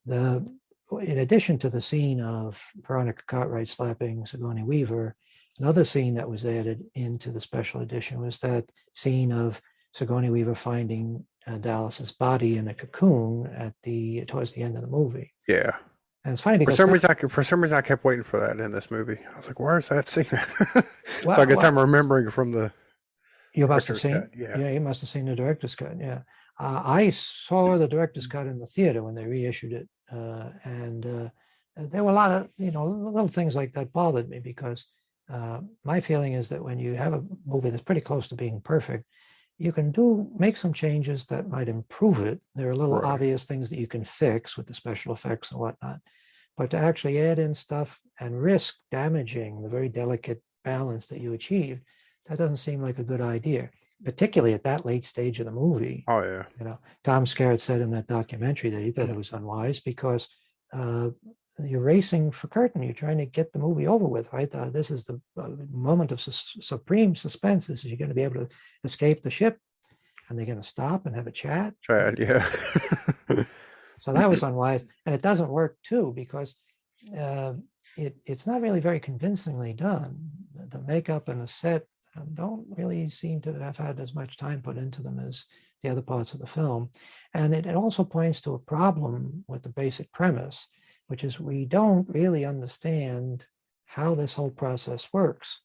in addition to the scene of Veronica Cartwright slapping Sigourney Weaver, another scene that was added into the special edition was that scene of Sigourney Weaver finding Dallas's body in a cocoon towards the end of the movie. Yeah. And it's funny because for some reason I kept waiting for that in this movie. I was like, "Where's that scene?" So I guess I'm remembering from the. You must have seen. Cut. Yeah, you must have seen the director's cut. Yeah, I saw the director's cut in the theater when they reissued it, and there were a lot of little things like that bothered me because my feeling is that when you have a movie that's pretty close to being perfect, you can make some changes that might improve it. There are little obvious things that you can fix with the special effects and whatnot, but to actually add in stuff and risk damaging the very delicate balance that you achieved, that doesn't seem like a good idea, particularly at that late stage of the movie. Oh yeah. Tom Skerritt said in that documentary that he thought it was unwise because you're racing for curtain. You're trying to get the movie over with, right? This is the moment of supreme suspense. This is you're going to be able to escape the ship, and they're going to stop and have a chat. Yeah. So that was unwise, and it doesn't work too because it's not really very convincingly done. The makeup and the set don't really seem to have had as much time put into them as the other parts of the film, and it also points to a problem with the basic premise, which is we don't really understand how this whole process works.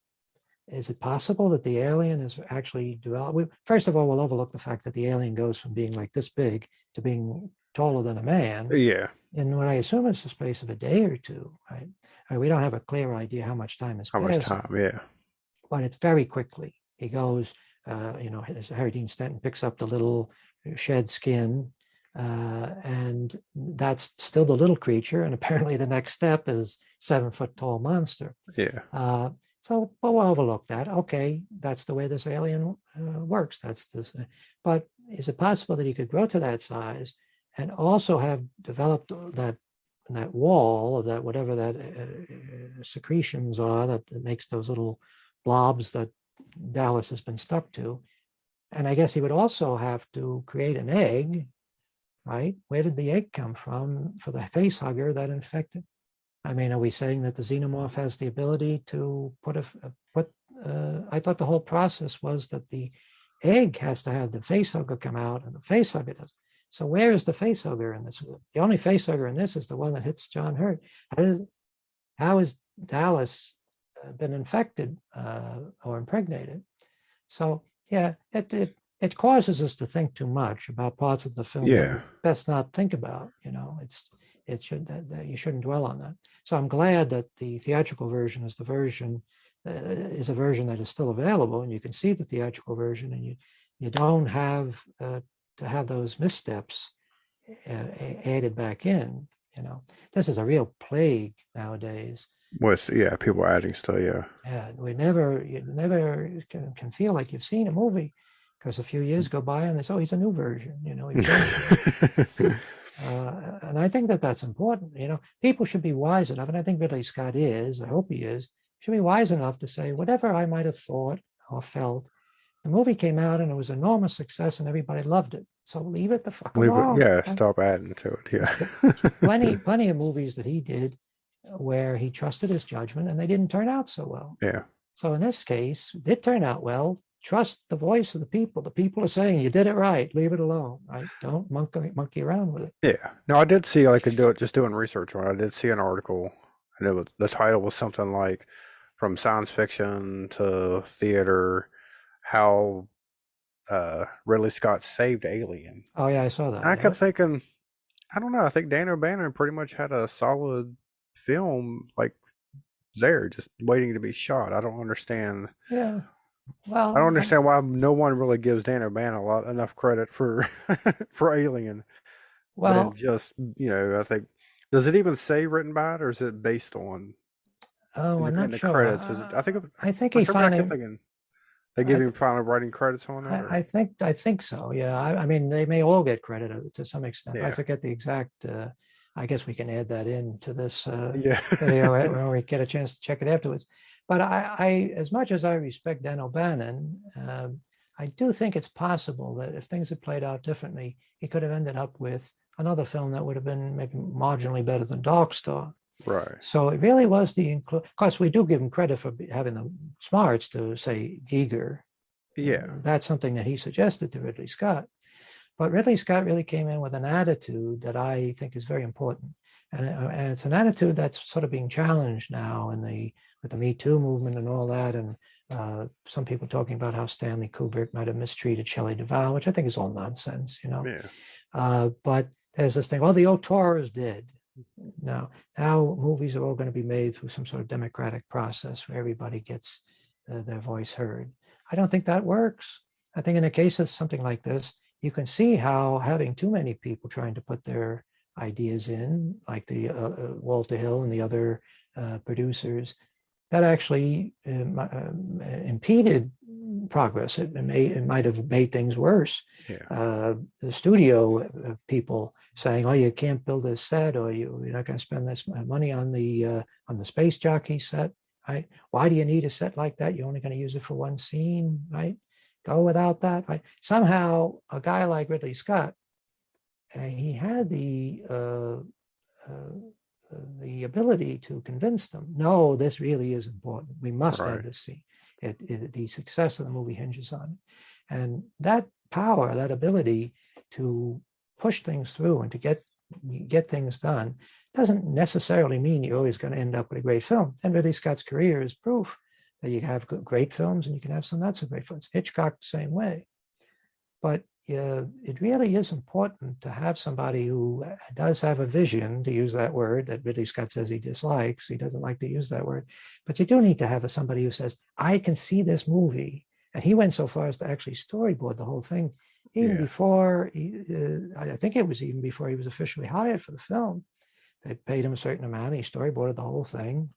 Is it possible that the alien is actually developed? First of all, we'll overlook the fact that the alien goes from being like this big to being taller than a man. Yeah. In what I assume is the space of a day or two, right? We don't have a clear idea how much time has passed. How much time, yeah. But it's very quickly. He goes, Harry Dean Stanton picks up the little shed skin, and that's still the little creature. And apparently the next step is 7-foot tall monster. Yeah. So we'll overlook that. Okay, that's the way this alien works. But is it possible that he could grow to that size and also have developed that wall, or that whatever that secretions are that makes those little blobs that Dallas has been stuck to? And I guess he would also have to create an egg right? Where did the egg come from for the face hugger that infected? I mean, are we saying that the xenomorph has the ability to put? I thought the whole process was that the egg has to have the face hugger come out, and the face hugger does. So where is the face hugger in this? The only face hugger in this is the one that hits John Hurt. How is Dallas been infected or impregnated? So yeah, it causes us to think too much about parts of the film that Yeah. we best not think about. It should that you shouldn't dwell on that. So I'm glad that the theatrical version is is a version that is still available, and you can see the theatrical version, and you don't have to have those missteps added back in. This is a real plague nowadays. Yeah, people adding stuff, yeah. Yeah, you never can feel like you've seen a movie because a few years go by and they say, oh, he's a new version, he changed it. And I think that that's important. People should be wise enough, and I think Ridley Scott is, I hope he is, should be wise enough to say, whatever I might have thought or felt, the movie came out and it was an enormous success and everybody loved it. So leave it the fuck Leave it, alone. yeah, stop adding to it, Plenty, yeah. plenty of movies that he did where he trusted his judgment and they didn't turn out so well. Yeah. So in this case, it did turn out well. Trust the voice of the people. The people are saying you did it right. Leave it alone. Right? Don't monkey around with it. Yeah. No, I did see like just doing research on it. I did see an article, and the title was something like "From Science Fiction to Theater: How Ridley Scott Saved Alien." Oh yeah, I saw And that. I kept Yeah. thinking, I don't know. I think Dan O'Bannon pretty much had a solid film like there, just waiting to be shot. I don't understand. Yeah. I don't Well, understand why no one really gives Dan O'Bannon enough credit for for Alien. But then well. just, I think, does it even say written by it, or is it based on Oh, I'm in not the sure. credits? Is it? I think I think for he some reason I finally. kept thinking they give I, him final writing credits on it, or I think so. Yeah. I mean, they may all get credit to some extent. I yeah, forget the exact. I guess we can add that in to this yeah, video when we get a chance to check it afterwards. But as much as I respect Dan O'Bannon, I do think it's possible that if things had played out differently, he could have ended up with another film that would have been maybe marginally better than Dark Star. right, So it really was of course, we do give him credit for having the smarts to say Giger. yeah, That's something that he suggested to Ridley Scott. But Ridley Scott really came in with an attitude that I think is very important. And it's an attitude that's sort of being challenged now with the Me Too movement and all that. And some people talking about how Stanley Kubrick might have mistreated Shelley Duvall, which I think is all nonsense. yeah, But there's this thing, well, the auteur is dead. Now movies are all going to be made through some sort of democratic process where everybody gets their voice heard. I don't think that works. I think in a case of something like this, you can see how having too many people trying to put their ideas in, like the Walter Hill and the other producers, that actually impeded progress. It might have made things worse. yeah, The studio people saying, "Oh, you can't build this set, or you're not going to spend this money on the space jockey set." Right? Why do you need a set like that? You're only going to use it for one scene, right? Go without that. Right? Somehow, a guy like Ridley Scott, he had the ability to convince them, no, this really is important. We must have right, this scene. The success of the movie hinges on it. And that power, that ability to push things through and to get things done doesn't necessarily mean you're always going to end up with a great film. And Ridley Scott's career is proof that you have great films and you can have some not so great films. Hitchcock the same way. But it really is important to have somebody who does have a vision, to use that word that Ridley Scott says he dislikes. He doesn't like to use that word. But you do need to have somebody who says, I can see this movie. And he went so far as to actually storyboard the whole thing, even yeah, before, I think it was even before he was officially hired for the film. They paid him a certain amount. He storyboarded the whole thing.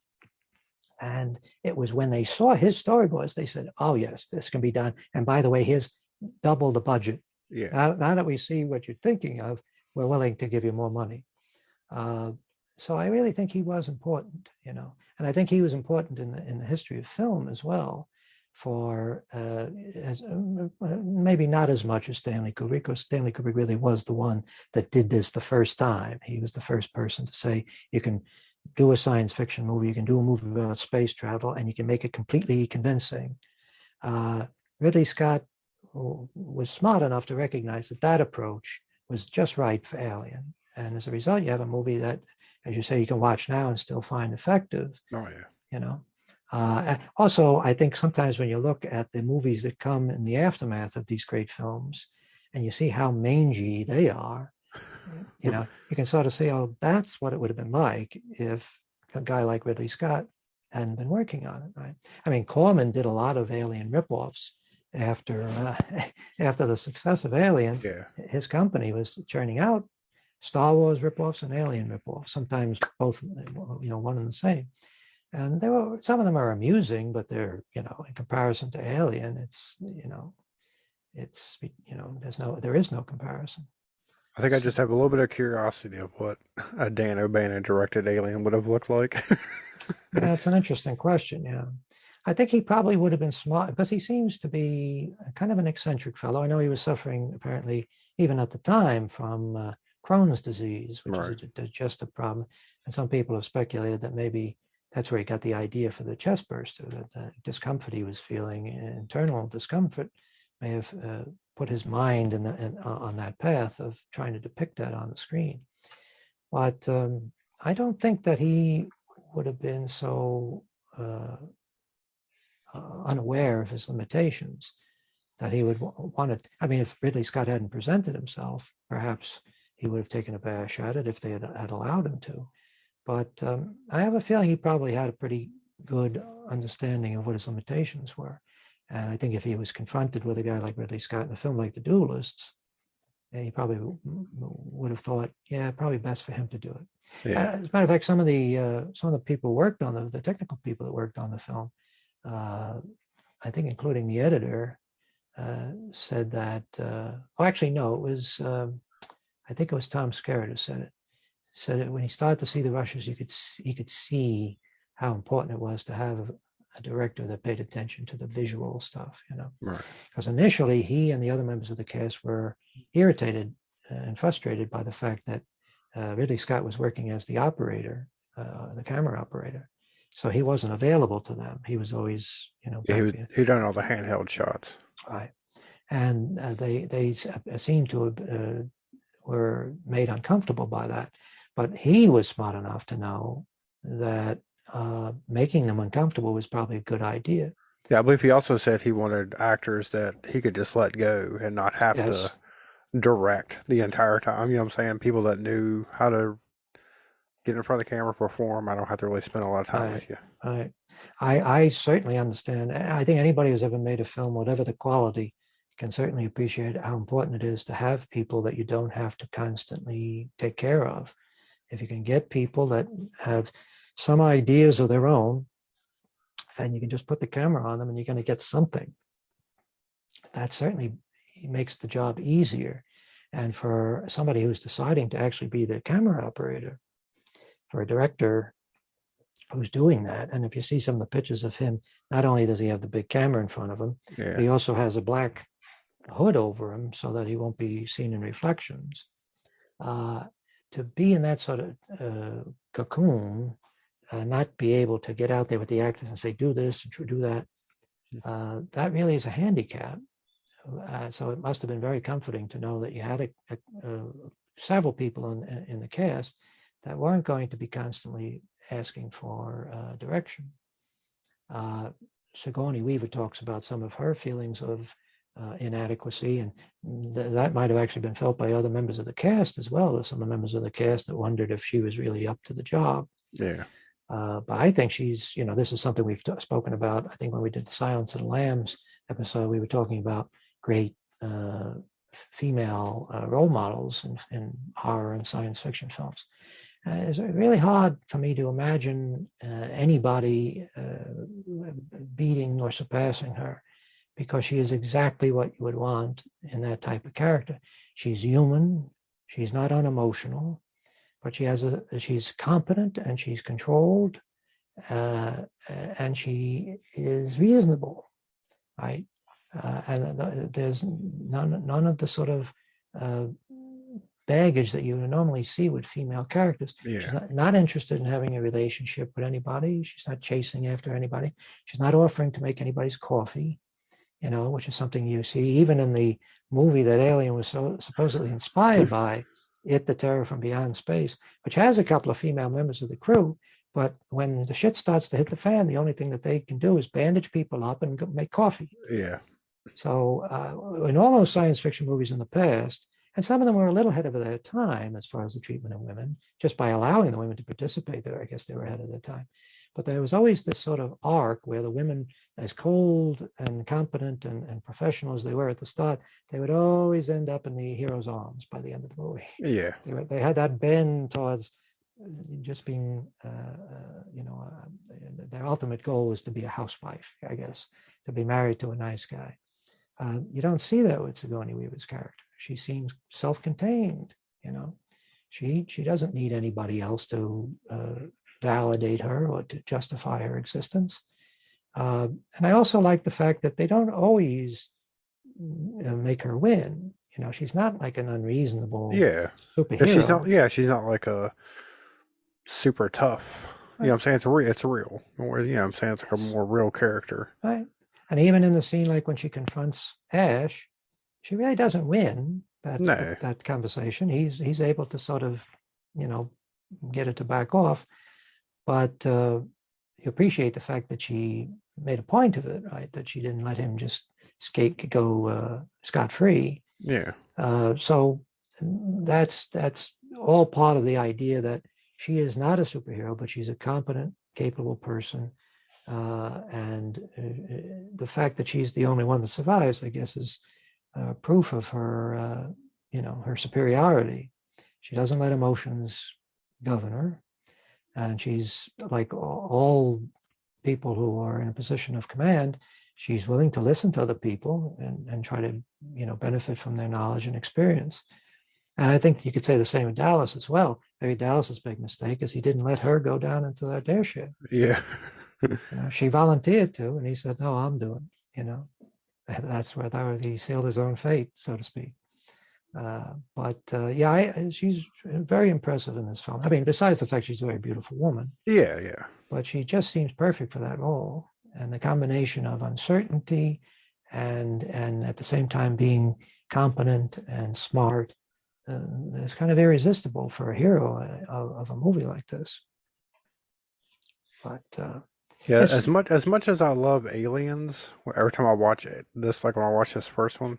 And it was when they saw his storyboards, they said, oh, yes, this can be done. And by the way, here's double the budget. yeah, Now that we see what you're thinking of, we're willing to give you more money. So I really think he was important, and I think he was important in the history of film as well, for maybe not as much as Stanley Kubrick, because Stanley Kubrick really was the one that did this the first time. He was the first person to say you can do a science fiction movie, you can do a movie about space travel, and you can make it completely convincing. Ridley Scott was smart enough to recognize that that approach was just right for Alien. And as a result, you have a movie that, as you say, you can watch now and still find effective. Oh yeah. You know. Also, I think sometimes when you look at the movies that come in the aftermath of these great films, and you see how mangy they are, you know, you can sort of say, oh, that's what it would have been like if a guy like Ridley Scott hadn't been working on it, right? I mean, Corman did a lot of Alien ripoffs after after the success of Alien. Yeah. His company was churning out Star Wars ripoffs and Alien ripoffs, sometimes both, you know, one and the same. And there were, some of them are amusing, but they're, you know, in comparison to Alien, it's, you know, there is no comparison. I think I So, just have a little bit of curiosity of what a Dan O'Bannon directed Alien would have looked like. yeah, it's an interesting question. Yeah. I think he probably would have been smart because he seems to be kind of an eccentric fellow. I know he was suffering, apparently, even at the time, from Crohn's disease, which is Right. a digestive problem. And some people have speculated that maybe that's where he got the idea for the chest burster, that the discomfort he was feeling, internal discomfort, may have put his mind on that path of trying to depict that on the screen. But I don't think that he would have been so unaware of his limitations that he would want it. I mean, if Ridley Scott hadn't presented himself, perhaps he would have taken a bash at it if they had allowed him to. But I have a feeling he probably had a pretty good understanding of what his limitations were. And I think if he was confronted with a guy like Ridley Scott in a film like The Duelists, he probably would have thought, yeah, probably best for him to do it. Yeah. As a matter of fact, some of the people who worked on the technical people that worked on the film, I think including the editor, said that, actually, no, it was, I think it was Tom Skerritt who said it when he started to see the rushes, he could see how important it was to have a director that paid attention to the visual stuff, you know. Right. Because initially he and the other members of the cast were irritated and frustrated by the fact that Ridley Scott was working as the operator, the camera operator. So he wasn't available to them. He was always, you know, Yeah, he done all the handheld shots. right. And they seemed to have, were made uncomfortable by that. But he was smart enough to know that making them uncomfortable was probably a good idea. Yeah, I believe he also said he wanted actors that he could just let go and not have Yes. to direct the entire time. You know what I'm saying? People that knew how to get in front of the camera, perform. I don't have to really spend a lot of time with you. I certainly understand. I think anybody who's ever made a film, whatever the quality, can certainly appreciate how important it is to have people that you don't have to constantly take care of. If you can get people that have some ideas of their own, and you can just put the camera on them and you're going to get something, that certainly makes the job easier. And for somebody who's deciding to actually be the camera operator, for a director who's doing that, and if you see some of the pictures of him, not only does he have the big camera in front of him, but he also has a black hood over him so that he won't be seen in reflections. To be in that sort of cocoon, not be able to get out there with the actors and say, do this and do that, that really is a handicap. So it must have been very comforting to know that you had several people in the cast that weren't going to be constantly asking for direction. Sigourney Weaver talks about some of her feelings of inadequacy, and that might have actually been felt by other members of the cast as well. There's some members of the cast that wondered if she was really up to the job. Yeah. But I think she's, you know, this is something we've spoken about. I think when we did the Silence of the Lambs episode, we were talking about great female role models in horror and science fiction films. It's really hard for me to imagine anybody beating or surpassing her, because she is exactly what you would want in that type of character. She's human, she's not unemotional, but she's competent and she's controlled, and she is reasonable. right? And there's none of the sort of uh, baggage that you normally see with female characters. She's Yeah. not interested in having a relationship with anybody. She's not chasing after anybody. She's not offering to make anybody's coffee, which is something you see even in the movie that Alien was supposedly inspired by, It, the Terror from Beyond Space, which has a couple of female members of the crew. But when the shit starts to hit the fan, the only thing that they can do is bandage people up and make coffee. Yeah. So in all those science fiction movies in the past, and some of them were a little ahead of their time as far as the treatment of women, just by allowing the women to participate there, I guess they were ahead of their time. But there was always this sort of arc where the women, as cold and competent and professional as they were at the start, they would always end up in the hero's arms by the end of the movie. Yeah. They had that bend towards just being, their ultimate goal was to be a housewife, I guess, to be married to a nice guy. You don't see that with Sigourney Weaver's character. She seems self-contained, She doesn't need anybody else to validate her or to justify her existence. And I also like the fact that they don't always make her win. She's not like an unreasonable superhero. She's not like a super tough. You know what I'm saying? It's real. Or, I'm saying it's like a more real character. Right. And even in the scene, like when she confronts Ash, she really doesn't win that conversation. He's able to sort of, get it to back off. But you appreciate the fact that she made a point of it, right? That she didn't let him just go scot-free. Yeah. So that's all part of the idea that she is not a superhero, but she's a competent, capable person. And the fact that she's the only one that survives, I guess, is proof of her, her superiority. She doesn't let emotions govern her. And she's like all people who are in a position of command, she's willing to listen to other people and try to, benefit from their knowledge and experience. And I think you could say the same with Dallas as well. Maybe Dallas's big mistake is he didn't let her go down into that airship. Yeah. She volunteered to, and he said, "No, I'm doing." That's where he sealed his own fate, so to speak. She's very impressive in this film. I mean, besides the fact she's a very beautiful woman. Yeah, yeah. But she just seems perfect for that role, and the combination of uncertainty and at the same time being competent and smart is kind of irresistible for a hero of a movie like this. But as much as I love Aliens, every time I watch this, like when I watched this first one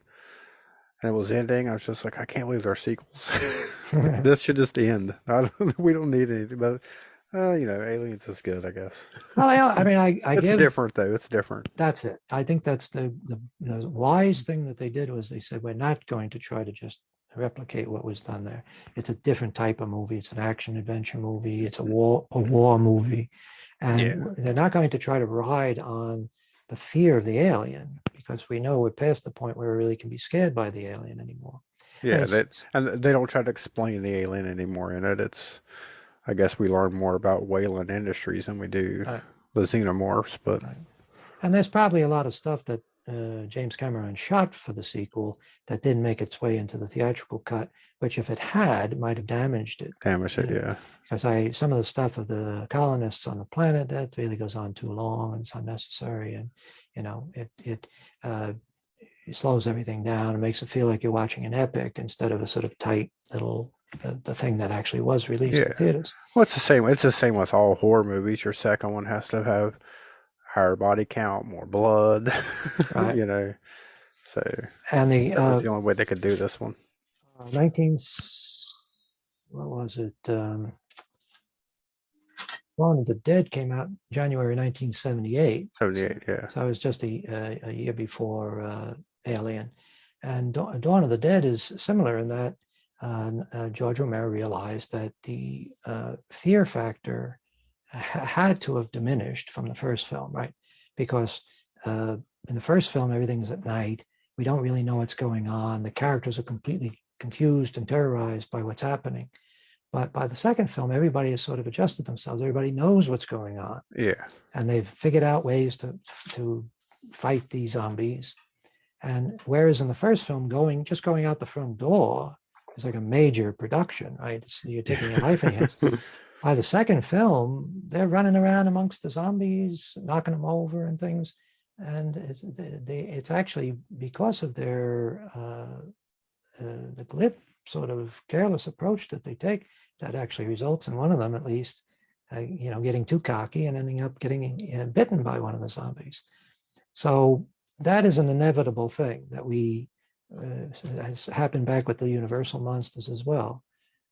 and it was ending, I was just like, I can't believe there are sequels. This should just end. We don't need anything, but Aliens is good, I guess. Well, I mean, it's different though. It's different. That's it. I think that's the wise thing that they did was they said, we're not going to try to just replicate what was done there. It's a different type of movie. It's an action adventure movie. It's a war movie. And they're not going to try to ride on the fear of the alien, because we know we're past the point where we really can be scared by the alien anymore. Yeah, and they don't try to explain the alien anymore in it. It's, I guess we learn more about Wayland Industries than we do the xenomorphs. But and there's probably a lot of stuff that James Cameron shot for the sequel that didn't make its way into the theatrical cut, which if it had, might have damaged it. Yeah. Because some of the stuff of the colonists on the planet, that really goes on too long and it's unnecessary, and it slows everything down and makes it feel like you're watching an epic instead of a sort of tight little the thing that actually was released in theaters. Well, it's the same. It's the same with all horror movies. Your second one has to have higher body count, more blood, right. So, and that was the only way they could do this one. What was it? Dawn of the Dead came out January 1978. 78, yeah. So it was just a year before Alien. And Dawn of the Dead is similar in that George Romero realized that the fear factor had to have diminished from the first film, right? Because in the first film, everything's at night. We don't really know what's going on. The characters are completely confused and terrorized by what's happening. But by the second film, everybody has sort of adjusted themselves. Everybody knows what's going on. Yeah. And they've figured out ways to fight these zombies. And whereas in the first film, just going out the front door is like a major production, right? So you're taking your life in your hands. By the second film, they're running around amongst the zombies, knocking them over and things. And it's actually because of their the glib sort of careless approach that they take that actually results in one of them, at least, getting too cocky and ending up getting bitten by one of the zombies. So that is an inevitable thing that has happened back with the Universal monsters as well.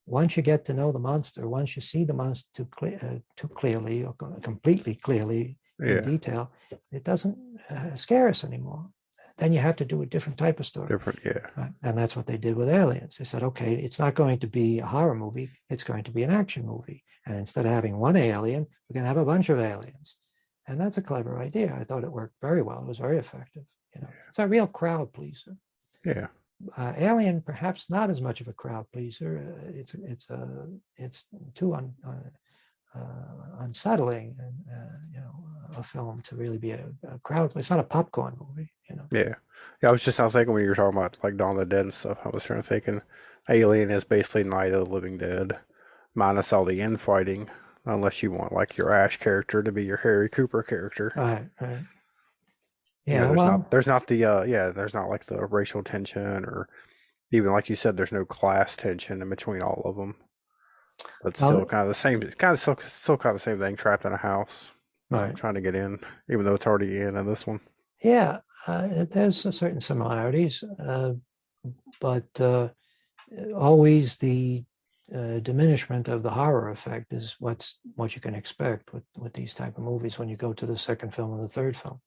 Once you get to know the monster, once you see the monster too clearly or completely clearly in detail, it doesn't scare us anymore. Then you have to do a different type of story. Different, yeah. Right? And that's what they did with Aliens. They said, okay, it's not going to be a horror movie, it's going to be an action movie. And instead of having one alien, we're going to have a bunch of aliens. And that's a clever idea. I thought it worked very well. It was very effective. It's a real crowd pleaser. Yeah. Alien, perhaps not as much of a crowd pleaser. It's too unsettling, and a film to really be a crowd. It's not a popcorn movie. Yeah. Yeah. I was thinking when you were talking about like Dawn of the Dead and stuff. I was thinking Alien is basically Night of the Living Dead, minus all the infighting, unless you want like your Ash character to be your Harry Cooper character. Right. Right. Yeah, there's not like the racial tension, or even like you said, there's no class tension in between all of them. But still kind of the same, still kind of the same thing, trapped in a house, right, trying to get in, even though it's already in this one. Yeah, there's certain similarities, but always the diminishment of the horror effect is what you can expect with these type of movies when you go to the second film and the third film.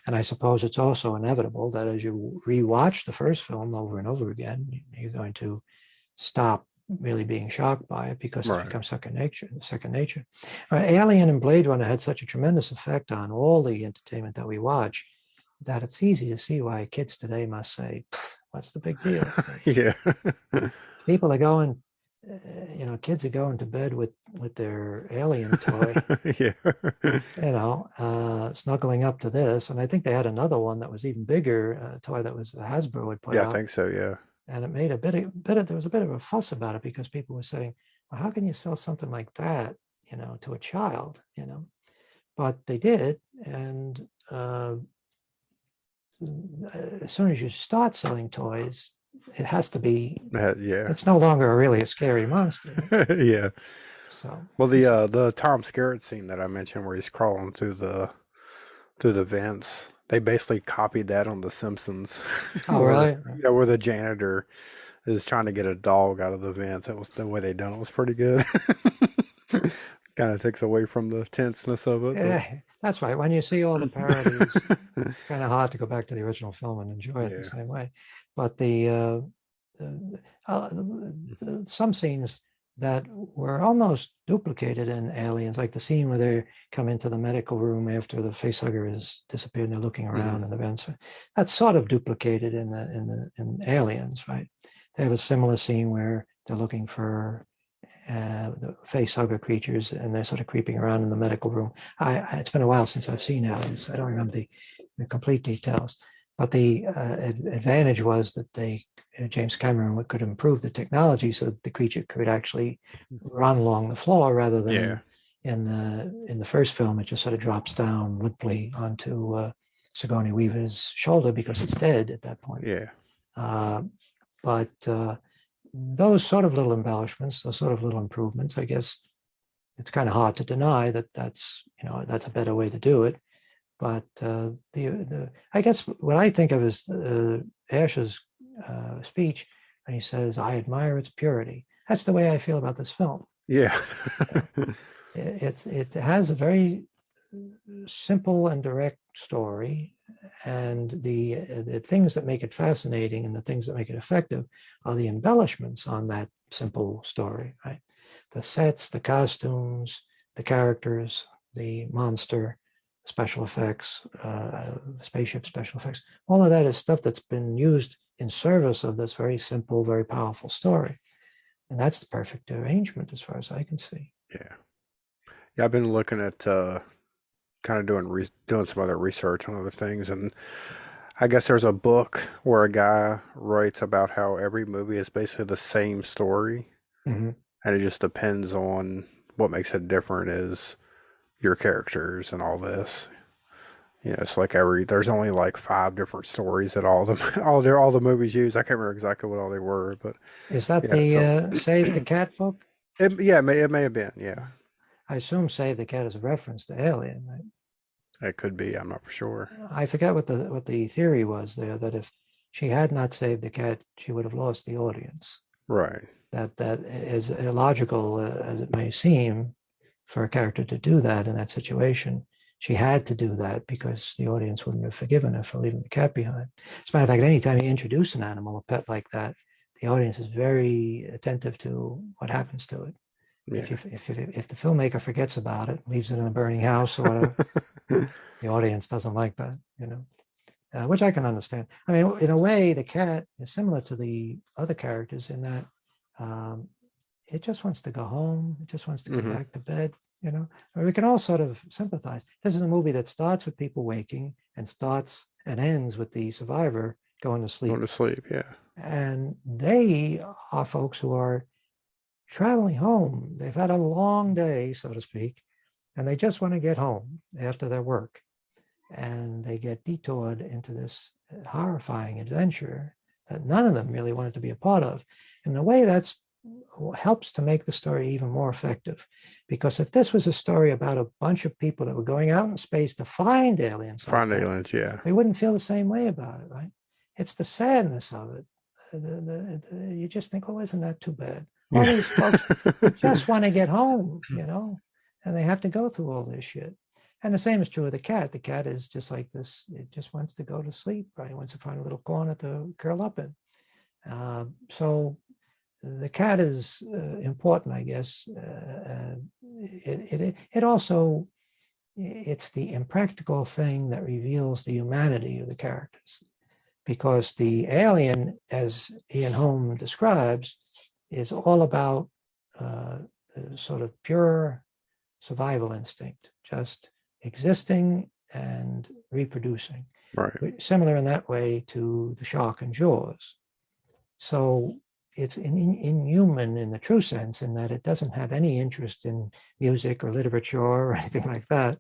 And I suppose it's also inevitable that as you rewatch the first film over and over again, you're going to stop really being shocked by it because it becomes second nature. Alien and Blade Runner had such a tremendous effect on all the entertainment that we watch that it's easy to see why kids today must say, what's the big deal? Yeah. People are going, kids are going to bed with their alien toy, yeah. Snuggling up to this. And I think they had another one that was even bigger, a toy that was Hasbro had put out. Yeah, I think so, yeah. And it made there was a bit of a fuss about it because people were saying, well, how can you sell something like that, to a child, But they did. And as soon as you start selling toys, it has to be, it's no longer really a scary monster. Yeah. So, well, the Tom Skerritt scene that I mentioned where he's crawling through the vents, they basically copied that on The Simpsons. Oh, really? Yeah, where the janitor is trying to get a dog out of the vents. That was the way they done it. Was pretty good. Kind of takes away from the tenseness of it. Yeah, that's right. When you see all the parodies, it's kind of hard to go back to the original film and enjoy it the same way. But some scenes that were almost duplicated in Aliens, like the scene where they come into the medical room after the facehugger has disappeared and they're looking around in the vents. That's sort of duplicated in Aliens, right? They have a similar scene where they're looking for the facehugger creatures and they're sort of creeping around in the medical room. It's been a while since I've seen Aliens, so I don't remember the complete details. But the advantage was that James Cameron could improve the technology so that the creature could actually run along the floor rather than in the first film, it just sort of drops down limply onto Sigourney Weaver's shoulder because it's dead at that point. Yeah. But those sort of little embellishments, those sort of little improvements, I guess it's kind of hard to deny that that's a better way to do it. But I guess what I think of is Ash's speech, and he says, "I admire its purity." That's the way I feel about this film. Yeah. It has a very simple and direct story, and the things that make it fascinating and the things that make it effective are the embellishments on that simple story, right? The sets, the costumes, the characters, the monster, special effects, spaceship special effects. All of that is stuff that's been used in service of this very simple, very powerful story. And that's the perfect arrangement as far as I can see. Yeah. Yeah, I've been looking at kind of doing some other research on other things, and I guess there's a book where a guy writes about how every movie is basically the same story, Mhm. and it just depends on what makes it different is your characters and all this. You know, it's like there's only like five different stories that all the all the movies use. I can't remember exactly what all they were, but Is that yeah. the So Save the Cat book? yeah, it may have been. Yeah, I assume Save the Cat is a reference to Alien, right? it could be. I'm not for sure. I forget what the theory was there, that if she had not saved the cat, she would have lost the audience. Right. That is illogical as it may seem for a character to do that in that situation. She had to do that because the audience wouldn't have forgiven her for leaving the cat behind. As a matter of fact, anytime you introduce an animal, a pet like that, the audience is very attentive to what happens to it. Yeah. If the filmmaker forgets about it, leaves it in a burning house or whatever, the audience doesn't like that, which I can understand. I mean, in a way, the cat is similar to the other characters in that um, it just wants to go home. It just wants to go hmm back to bed. I mean, we can all sort of sympathize. This is a movie that starts with people waking and starts and ends with the survivor going to Going sleep. to sleep. Yeah. And they are folks who are traveling home. They've had a long day, so to speak, and they just want to get home after their work. And they get detoured into this horrifying adventure that none of them really wanted to be a part of. In a way, that's helps to make the story even more effective. Because if this was a story about a bunch of people that were going out in space to find aliens like Find that, aliens. Yeah. we wouldn't feel the same way about it, right? It's the sadness of it. You just think, oh, isn't that too bad? All Yeah. these folks just want to get home, and they have to go through all this shit. And the same is true of the cat. The cat is just like this. It just wants to go to sleep, right? It wants to find a little corner to curl up in. So the cat is important, I guess. It also, it's the impractical thing that reveals the humanity of the characters. Because the alien, as Ian Holm describes, is all about sort of pure survival instinct, just existing and reproducing. Right. Similar in that way to the shark and Jaws. So it's inhuman in the true sense in that it doesn't have any interest in music or literature or anything like that.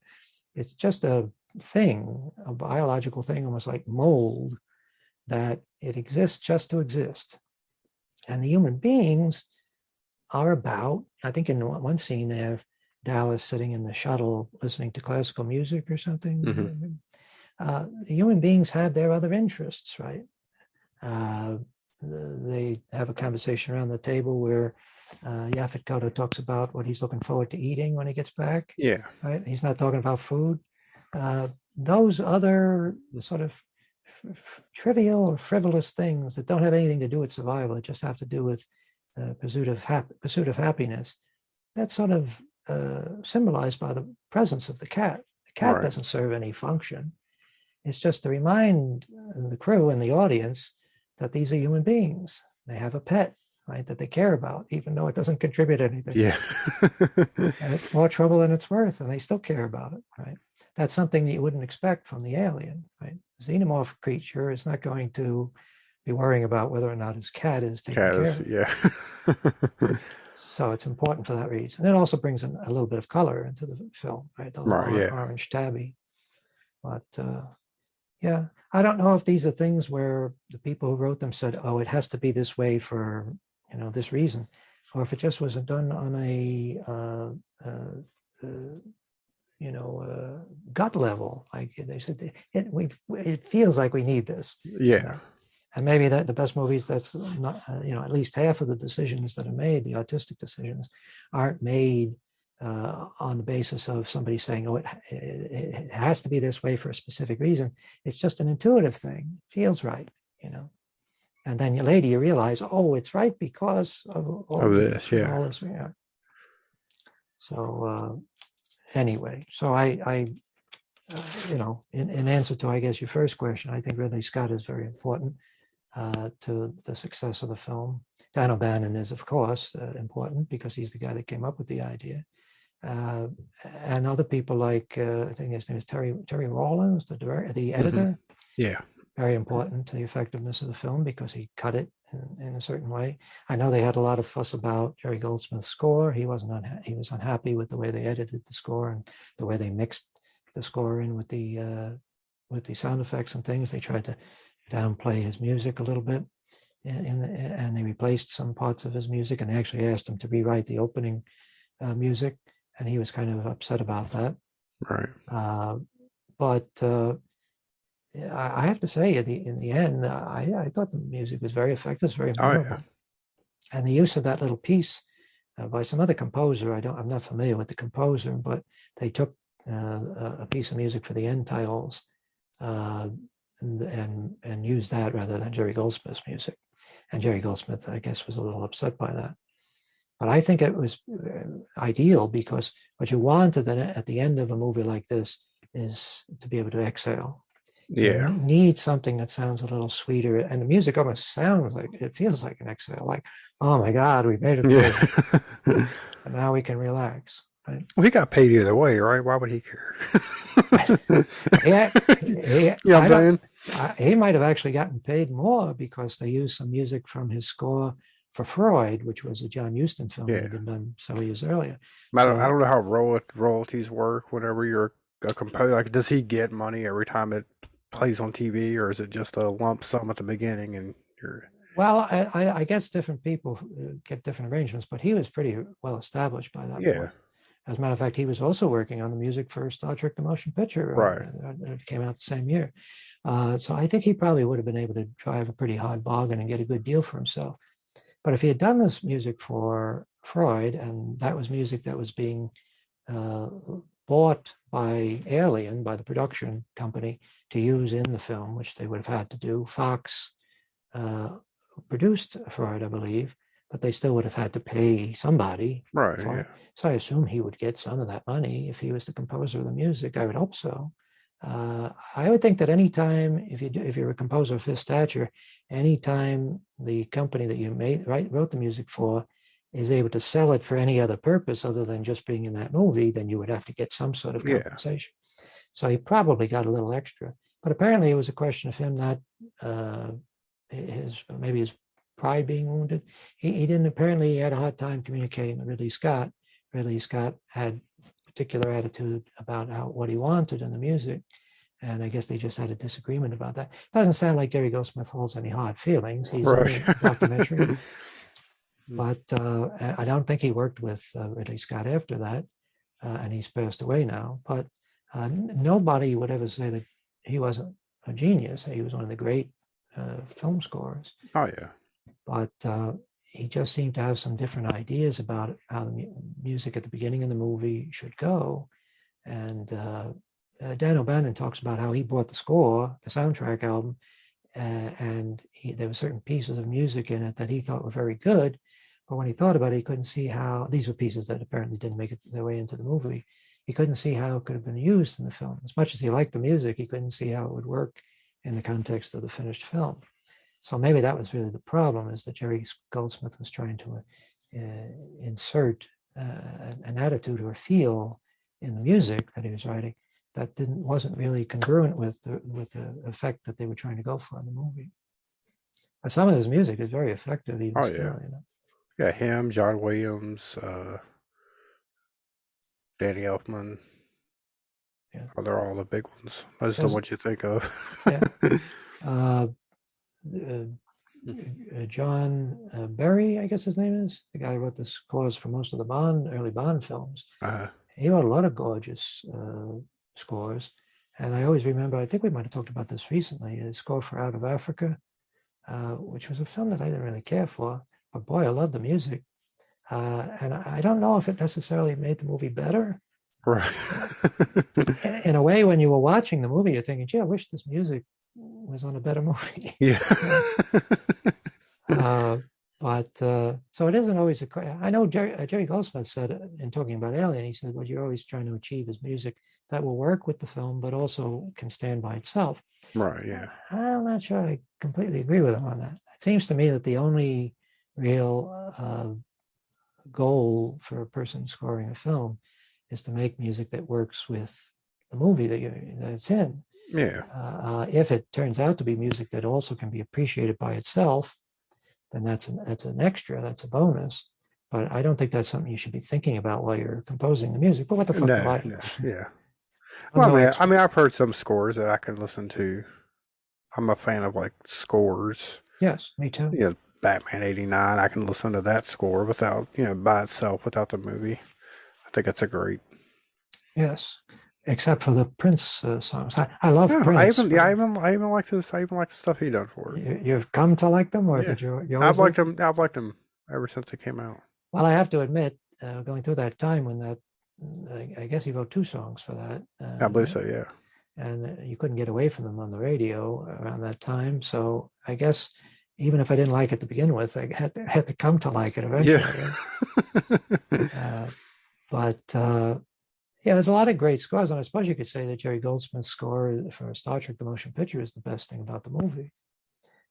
It's just a thing, a biological thing, almost like mold, that it exists just to exist. And the human beings are about, I think in one scene they have Dallas sitting in the shuttle listening to classical music or hmm something. The human beings have their other interests, right? Uh, they have a conversation around the table where Yaphet Kotto talks about what he's looking forward to eating when he gets back, Yeah. right? He's not talking about food. Those other sort of trivial or frivolous things that don't have anything to do with survival, that just have to do with pursuit of happiness, that's sort of symbolized by the presence of the cat. The cat Right. doesn't serve any function. It's just to remind the crew and the audience that these are human beings. They have a pet, right, that they care about, even though it doesn't contribute anything. Yeah. And it's more trouble than it's worth, and they still care about it, right? That's something that you wouldn't expect from the alien, right? The xenomorph creature is not going to be worrying about whether or not his cat is taken Cat care is, of. yeah. So it's important for that reason. It also brings a little bit of color into the film, right? The little Right, yeah. orange tabby. But yeah, I don't know if these are things where the people who wrote them said, "Oh, it has to be this way for this reason," or if it just was done on a gut level. Like they said, it feels like we need this. Yeah. And maybe that the best movies, that's not, at least half of the decisions that are made, the artistic decisions, aren't made on the basis of somebody saying, "Oh, it has to be this way for a specific reason." It's just an intuitive thing. It feels right. And then later you realize, oh, it's right because of Of all this, yeah. this. Yeah. So anyway, so I in answer to, I guess, your first question, I think Ridley Scott is very important to the success of the film. Dan O'Bannon is, of course, important because he's the guy that came up with the idea. uh, and other people like I think his name is Terry Rawlins, the Hmm. editor. Yeah. Very important to the effectiveness of the film because he cut it in a certain way. I know they had a lot of fuss about Jerry Goldsmith's score. He was unhappy with the way they edited the score and the way they mixed the score in with the sound effects and things. They tried to downplay his music a little bit, and they replaced some parts of his music. And they actually asked him to rewrite the opening music, and he was kind of upset about that. Right. But I have to say, in the end, I thought the music was very effective, very Oh yeah. memorable, and the use of that little piece by some other composer. I'm not familiar with the composer, but they took a piece of music for the end titles uh, and used that rather than Jerry Goldsmith's music. And Jerry Goldsmith, I guess, was a little upset by that. But I think it was ideal because what you want at the end of a movie like this is to be able to exhale. You Yeah. need something that sounds a little sweeter, and the music almost sounds like it feels like an exhale, like, oh my God, we made it Yeah. through, and now we can relax. Right? Well, he got paid either way, right? Why would he care? Yeah, You know what I'm I don't. saying? He might have actually gotten paid more because they used some music from his score for Freud, which was a John Huston film that Yeah. had been done several years earlier. I So, don't know how royalties work whenever you're a composer. Like, does he get money every time it plays on TV, or is it just a lump sum at the beginning and you're well, I guess different people get different arrangements, but he was pretty well established by that yeah, point. As a matter of fact, he was also working on the music for Star Trek: The Motion Picture right. that came out the same year. So I think he probably would have been able to drive a pretty hard bargain and get a good deal for himself. But if he had done this music for Freud, and that was music that was being uh, bought by Alien, by the production company, to use in the film, which they would have had to do, Fox uh, produced Freud, I believe, but they still would have had to pay somebody Right, for yeah. it. So I assume he would get some of that money if he was the composer of the music. I would hope so. I would think that anytime, if you're a composer of his stature, anytime the company that you wrote the music for is able to sell it for any other purpose other than just being in that movie, then you would have to get some sort of Yeah. compensation. So he probably got a little extra. But apparently it was a question of him not uh, maybe his pride being wounded. He didn't apparently he had a hard time communicating with Ridley Scott. Ridley Scott had particular attitude about what he wanted in the music. And I guess they just had a disagreement about that. Doesn't sound like Jerry Goldsmith holds any hard feelings. He's in Right. the documentary, but I don't think he worked with Ridley Scott after that, and he's passed away now. But nobody would ever say that he wasn't a genius. He was one of the great film scorers, Oh yeah. but he just seemed to have some different ideas about how the music at the beginning of the movie should go. And Dan O'Bannon talks about how he bought the score, the soundtrack album, and there were certain pieces of music in it that he thought were very good. But when he thought about it, he couldn't see how these were pieces that apparently didn't make it their way into the movie. He couldn't see how it could have been used in the film. As much as he liked the music, he couldn't see how it would work in the context of the finished film. So maybe that was really the problem, is that Jerry Goldsmith was trying to insert an attitude or a feel in the music that he was writing that wasn't really congruent with the effect that they were trying to go for in the movie. But some of his music is very effective even Oh yeah. still, you know. Yeah, him, John Williams, Danny Elfman. Yeah. Oh, they're all the big ones. I just don't There's, want you to think of. yeah. Uh, John Berry, I guess his name is, the guy who wrote the scores for most of the early Bond films. He wrote a lot of gorgeous scores. And I always remember, I think we might have talked about this recently, his score for Out of Africa, which was a film that I didn't really care for. But boy, I loved the music. And I don't know if it necessarily made the movie better. Right. In a way, when you were watching the movie, you're thinking, gee, I wish this music was on a better movie. Yeah. So it isn't always I know Jerry Goldsmith said in talking about Alien, he said what you're always trying to achieve is music that will work with the film, but also can stand by itself. Right, yeah. I'm not sure I completely agree with him on that. It seems to me that the only real goal for a person scoring a film is to make music that works with the movie that it's in. Yeah. If it turns out to be music that also can be appreciated by itself, then that's an extra, that's a bonus. But I don't think that's something you should be thinking about while you're composing the music. But what the fuck do No, I? no, yeah. I'm Well, no I expert. mean, I've heard some scores that I can listen to. I'm a fan of like scores. Yes, me too. You know, Batman '89. I can listen to that score without, by itself, without the movie. I think it's a great. Yes, except for the Prince songs. I love Yeah, Prince, but I even like this. I even like the stuff he done for it. you've come to like them, or Yeah, did you always like them? I've liked him ever since it came out. Well, I have to admit, going through that time when that, I guess he wrote two songs for that, I believe so. Yeah, and you couldn't get away from them on the radio around that time. So I guess even if I didn't like it to begin with, I had to come to like it yeah. eventually. But yeah, there's a lot of great scores, and I suppose you could say that Jerry Goldsmith's score for Star Trek: The Motion Picture is the best thing about the movie.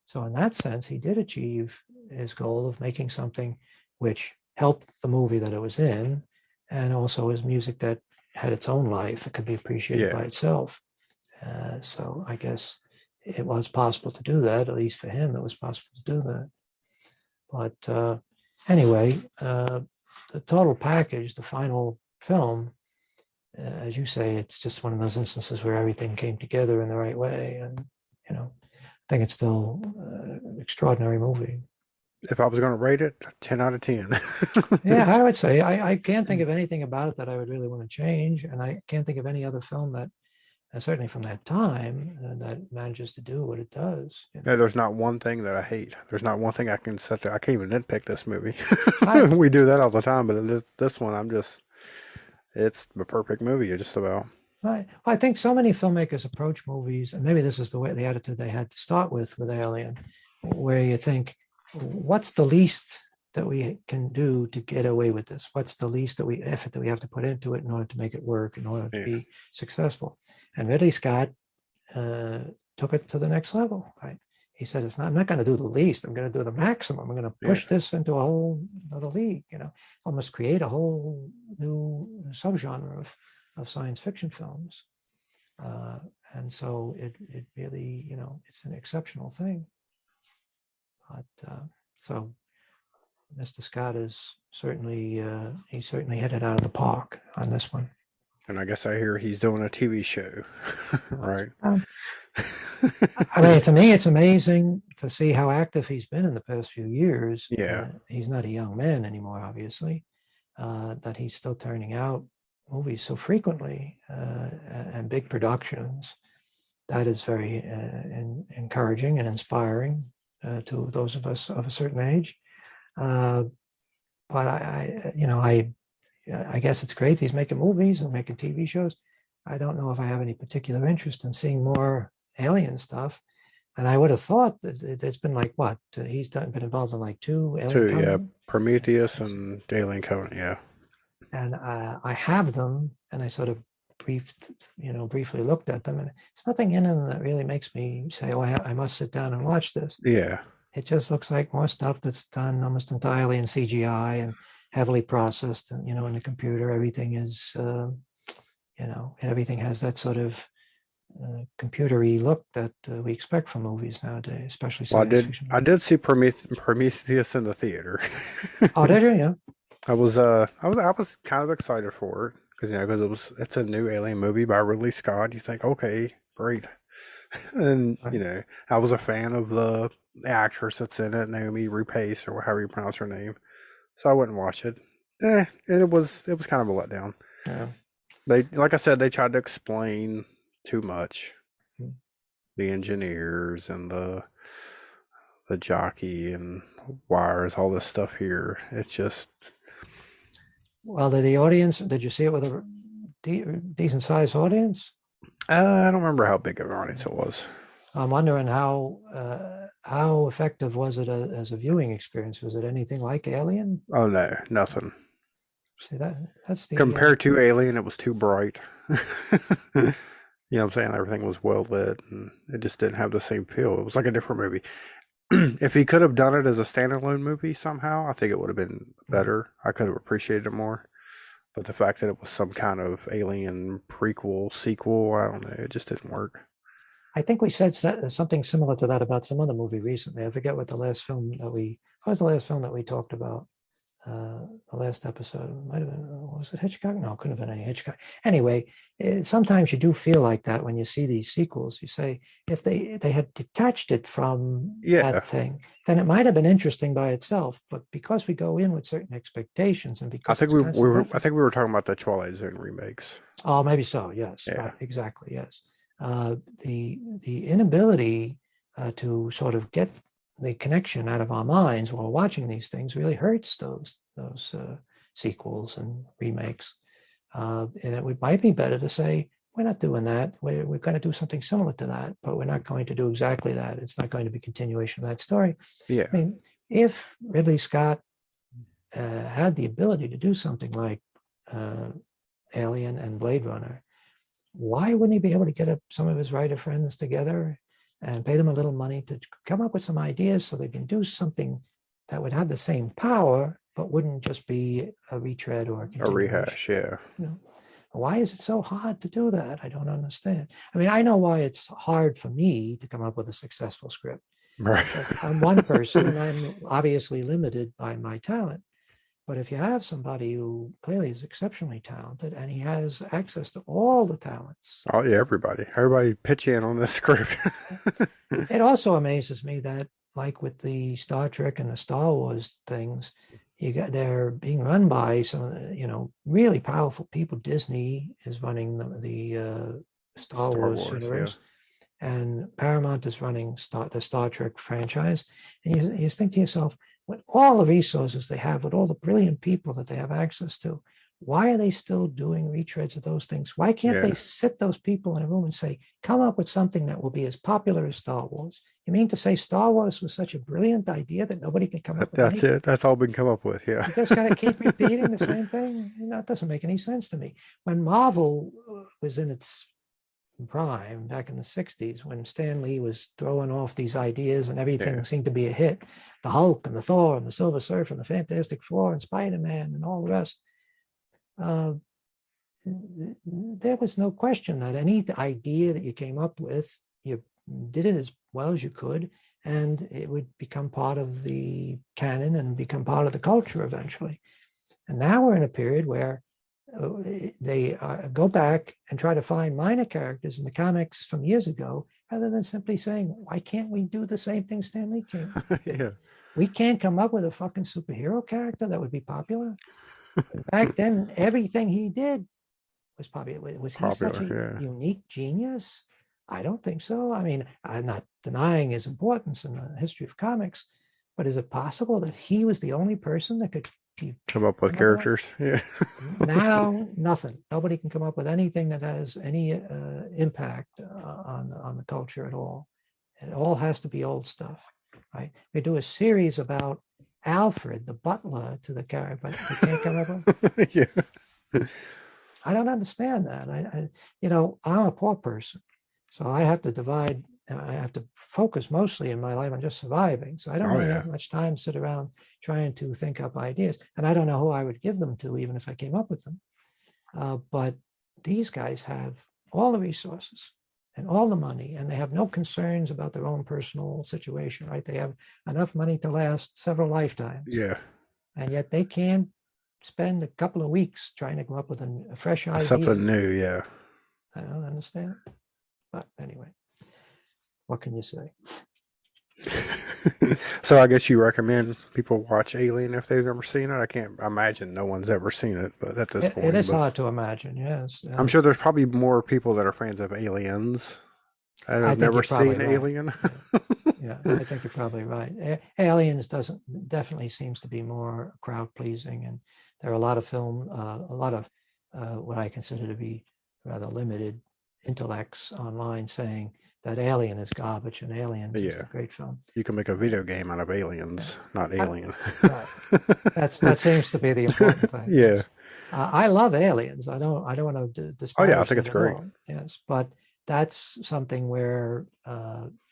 So in that sense, he did achieve his goal of making something which helped the movie that it was in, and also is music that had its own life. It could be appreciated by Yeah. itself. So I guess it was possible to do that. At least for him, it was possible to do that. But anyway, the total package, the final film, as you say, it's just one of those instances where everything came together in the right way, and I think it's still an extraordinary movie. If I was going to rate it, 10 out of 10. Yeah, I would say I can't think of anything about it that I would really want to change, and I can't think of any other film that, certainly from that time, that manages to do what it does. No, there's not one thing that I hate. There's not one thing I can set there. I can't even nitpick this movie. I We do that all the time, but this one, it's the perfect movie, just about. I think so many filmmakers approach movies, and maybe this is the attitude they had to start with Alien, where you think, what's the least that we can do to get away with this? What's the least effort that we have to put into it in order to make it work, in order to Yeah. be successful? And Ridley Scott took it to the next level. Right? He said, I'm not going to do the least. I'm going to do the maximum. I'm going to push this into a whole other league. Almost create a whole new subgenre of science fiction films. And so it really, it's an exceptional thing. But so Mr. Scott is certainly, he certainly hit it out of the park on this one. And I guess I hear he's doing a TV show, right? I mean, to me, it's amazing to see how active he's been in the past few years. Yeah. He's not a young man anymore, obviously, that he's still turning out movies so frequently and big productions. That is very encouraging and inspiring to those of us of a certain age. But I guess it's great he's making movies and making TV shows. I don't know if I have any particular interest in seeing more alien stuff. And I would have thought that it's been like what? He's been involved in like two Alien Yeah. Covenant. Prometheus and Alien Covenant, yeah. And I have them, and I sort of briefly looked at them, and there's nothing in them that really makes me say, oh, I must sit down and watch this. Yeah. It just looks like more stuff that's done almost entirely in CGI and heavily processed, and in the computer, everything is, everything has that sort of computery look that we expect from movies nowadays, especially science fiction. I did see Prometheus in the theater. Oh, did you? Yeah. I was kind of excited for it because it's a new alien movie by Ridley Scott. You think, okay, great, and Right. I was a fan of the actress that's in it, Naomi Rapace or however you pronounce her name. So I went and watched it. And it was kind of a letdown. Yeah. Like I said, they tried to explain too much. Hmm. The engineers and the jockey and wires, all this stuff here. It's just. Well, did you see it with a decent sized audience? I don't remember how big of an audience it was. I'm wondering how effective was it as a viewing experience? Was it anything like Alien? Oh no, nothing. See that's the Compared to Alien, it was too bright. You know what I'm saying? Everything was well lit, and it just didn't have the same feel. It was like a different movie. If he could have done it as a standalone movie somehow, I think it would have been better. I could have appreciated it more. But the fact that it was some kind of alien prequel, sequel, I don't know, it just didn't work. I think we said something similar to that about some other movie recently. I forget what the last film that what was the last film that we talked about? The last episode might have been, was it Hitchcock? No, it couldn't have been any Hitchcock. Anyway, sometimes you do feel like that when you see these sequels. You say, if they had detached it from Yeah, that thing, then it might have been interesting by itself. But because we go in with certain expectations and I because think it's a constant I reference, think we were talking about the Twilight Zone remakes. oh, maybe so. Yes, Yeah, right, exactly. Yes, the inability to sort of get the connection out of our minds while watching these things really hurts those sequels and remakes. And might be better to say we're not doing that. We're going to do something similar to that, but we're not going to do exactly that. It's not going to be a continuation of that story. yeah, I mean, if Ridley Scott had the ability to do something like uh, Alien and Blade Runner, why wouldn't he be able to get some of his writer friends together and pay them a little money to come up with some ideas so they can do something that would have the same power, but wouldn't just be a retread or a a continuation? rehash. Yeah, You know, why is it so hard to do that? I don't understand. I mean, I know why it's hard for me to come up with a successful script right. because I'm one person and I'm obviously limited by my talent. But if you have somebody who clearly is exceptionally talented and he has access to all the talents, Oh yeah, everybody pitch in on this script. it also amazes me that, like with the Star Trek and the Star Wars things, they're being run by some of the, really powerful people. Disney is running the Star Star Wars Wars, yeah, universe, and Paramount is running the Star Trek franchise. And you just think to yourself, with all the resources they have, with all the brilliant people that they have access to, why are they still doing retreads of those things? Why can't they yeah. sit those people in a room and say, come up with something that will be as popular as Star Wars? You mean to say Star Wars was such a brilliant idea that nobody can come up with That's anything? it. That's all been come up with. Yeah, You just got to keep repeating the same thing. It doesn't make any sense to me. When Marvel was in its prime back in the 60s, when Stan Lee was throwing off these ideas and everything yeah, seemed to be a hit, the Hulk and the Thor and the Silver Surfer and the Fantastic Four and Spider-Man and all the rest, uh, there was no question that any idea that you came up with, you did it as well as you could, and it would become part of the canon and become part of the culture eventually. And now we're in a period where they go back and try to find minor characters in the comics from years ago, rather than simply saying, why can't we do the same thing Stan Lee did? yeah. We can't come up with a fucking superhero character that would be popular. Back then, everything he did was popular. Was he such a Popular. unique genius? I don't think so. I mean, I'm not denying his importance in the history of comics, but is it possible that he was the only person that could Come up with come up with that? characters. Yeah, Now, nothing. Nobody can come up with anything that has any impact on the culture at all. It all has to be old stuff, right? We do a series about Alfred, the butler to the character, but we can't come up with. yeah, I don't understand that. I'm a poor person, so I have to divide. I have to focus mostly in my life on just surviving. So I don't oh really yeah, have much time to sit around trying to think up ideas, and I don't know who I would give them to, even if I came up with them. But these guys have all the resources and all the money, and they have no concerns about their own personal situation, right? They have enough money to last several lifetimes, yeah. and yet they can't spend a couple of weeks trying to come up with a fresh idea. Something new. Yeah. I don't understand. But anyway, what can you say? So I guess you recommend people watch Alien if they've never seen it. I can't imagine no one's ever seen it, but at this It point, is but hard to imagine, yes. I'm sure there's probably more people that are fans of Aliens and I have think never you're probably seen right. Alien. Yeah. Yeah, I think you're probably right. Aliens definitely seems to be more crowd pleasing, and there are a lot of what I consider to be rather limited intellects online saying that Alien is garbage and Aliens is Yeah, the great film. you can make a Uh, video game out of yeah. Aliens, not I, Alien. right. That seems to be the important thing. Yeah. Yes, I love Aliens. I don't want to Oh yeah, I disparage think that it's at great. all. Yes, but that's something where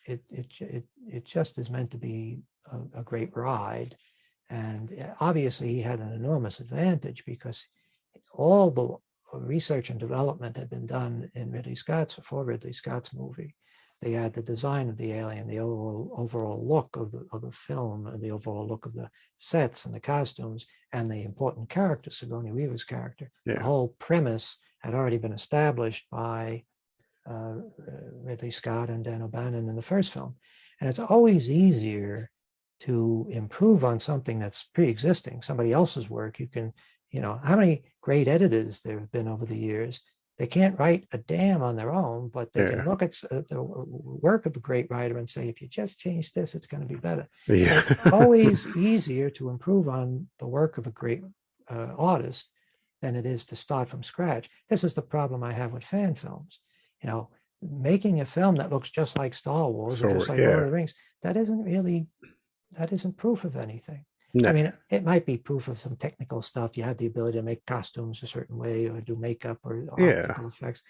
it just is meant to be a great ride, and obviously he had an enormous advantage because all the research and development had been done in for Ridley Scott's movie. They had the design of the alien, the overall look of the film, and the overall look of the sets and the costumes, and the important character, Sigourney Weaver's character. The Yeah. whole premise had already been established by Ridley Scott and Dan O'Bannon in the first film. And it's always easier to improve on something that's pre-existing, somebody else's work. You can, how many great editors there have been over the years? They can't write a damn on their own, but they can look at the work of a great writer and say, if you just change this, it's going to be better. Yeah. It's always easier to improve on the work of a great artist than it is to start from scratch. This is the problem I have with fan films. Making a film that looks just like Star Wars or just like Lord of the Rings, that isn't proof of anything. No. I mean, it might be proof of some technical stuff. You have the ability to make costumes a certain way or do makeup or optical effects.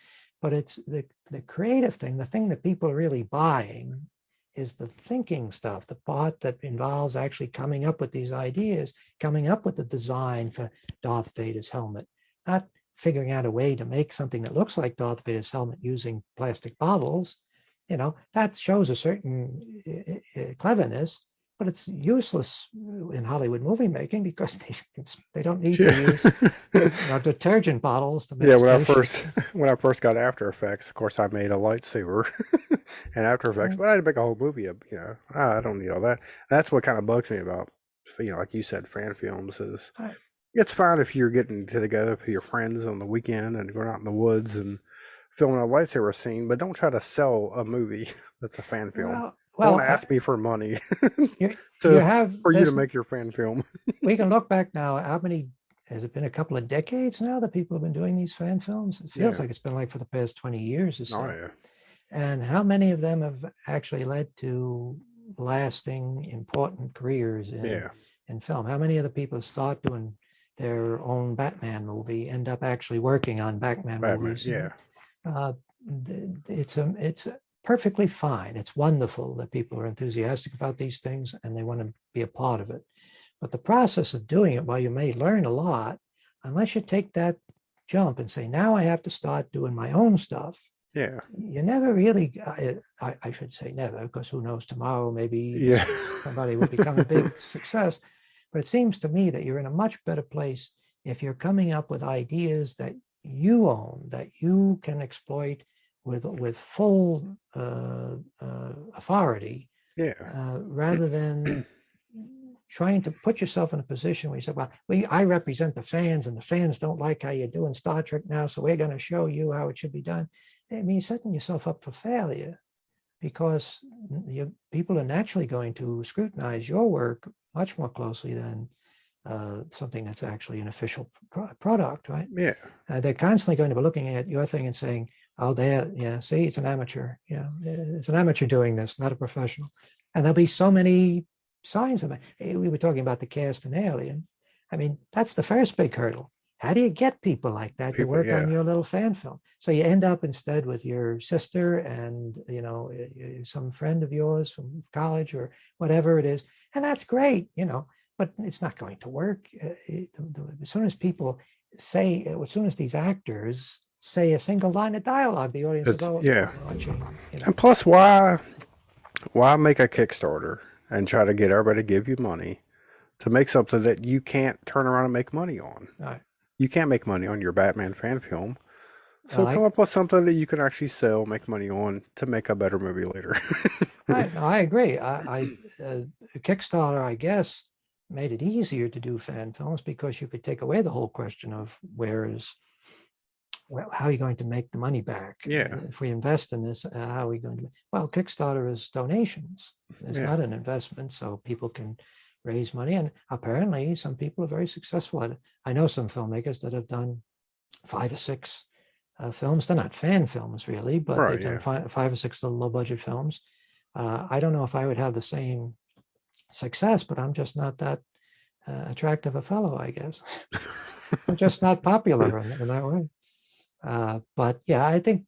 But it's the creative thing, the thing that people are really buying is the thinking stuff, the part that involves actually coming up with these ideas, coming up with the design for Darth Vader's helmet, not figuring out a way to make something that looks like Darth Vader's helmet using plastic bottles. That shows a certain cleverness. But it's useless in Hollywood movie making because they don't need to use detergent bottles to make. Yeah, when I first got After Effects, of course, I made a lightsaber in After Effects, but I had to make a whole movie of, I don't need all that. That's what kind of bugs me about, like you said, fan films is it's fine if you're getting together with your friends on the weekend and going out in the woods and filming a lightsaber scene, but don't try to sell a movie that's a fan film. Don't ask me for money for you to make your fan film. We can look back now. How many, has it been a couple of decades now that people have been doing these fan films? It feels like it's been like for the past 20 years or so. Oh, yeah. And how many of them have actually led to lasting, important careers in film? How many of the people start doing their own Batman movie end up actually working on Batman movies? Yeah. It's perfectly fine. It's wonderful that people are enthusiastic about these things and they want to be a part of it. But the process of doing it, while you may learn a lot, unless you take that jump and say, now I have to start doing my own stuff. Yeah. You never really, I should say never, because who knows, tomorrow maybe somebody will become a big success. But it seems to me that you're in a much better place if you're coming up with ideas that you own, that you can exploit with full authority, rather than trying to put yourself in a position where you say, well, I represent the fans and the fans don't like how you're doing Star Trek now, so we're going to show you how it should be done. I mean, you're setting yourself up for failure because people are naturally going to scrutinize your work much more closely than something that's actually an official product, right? Yeah. They're constantly going to be looking at your thing and saying, oh, see, it's an amateur. It's an amateur doing this, not a professional. And there'll be so many signs of it. We were talking about the cast in Alien. I mean, that's the first big hurdle. How do you get people like that to work on your little fan film? So you end up instead with your sister and, some friend of yours from college or whatever it is. And that's great, but it's not going to work. As soon as these actors say a single line of dialogue, the audience is watching. And plus, why make a Kickstarter and try to get everybody to give you money to make something that you can't turn around and make money on? Right. You can't make money on your Batman fan film. So come up with something that you can actually sell, make money on to make a better movie later. I agree. Kickstarter, I guess, made it easier to do fan films because you could take away the whole question of how are you going to make the money back? Yeah. If we invest in this, how are we going to? Well, Kickstarter is donations. It's not an investment, so people can raise money. And apparently some people are very successful at it. I know some filmmakers that have done 5 or 6 films. They're not fan films really, but they've done 5 or 6 low budget films. I don't know if I would have the same success, but I'm just not that attractive a fellow, I guess. I'm just not popular in that way. But yeah, I think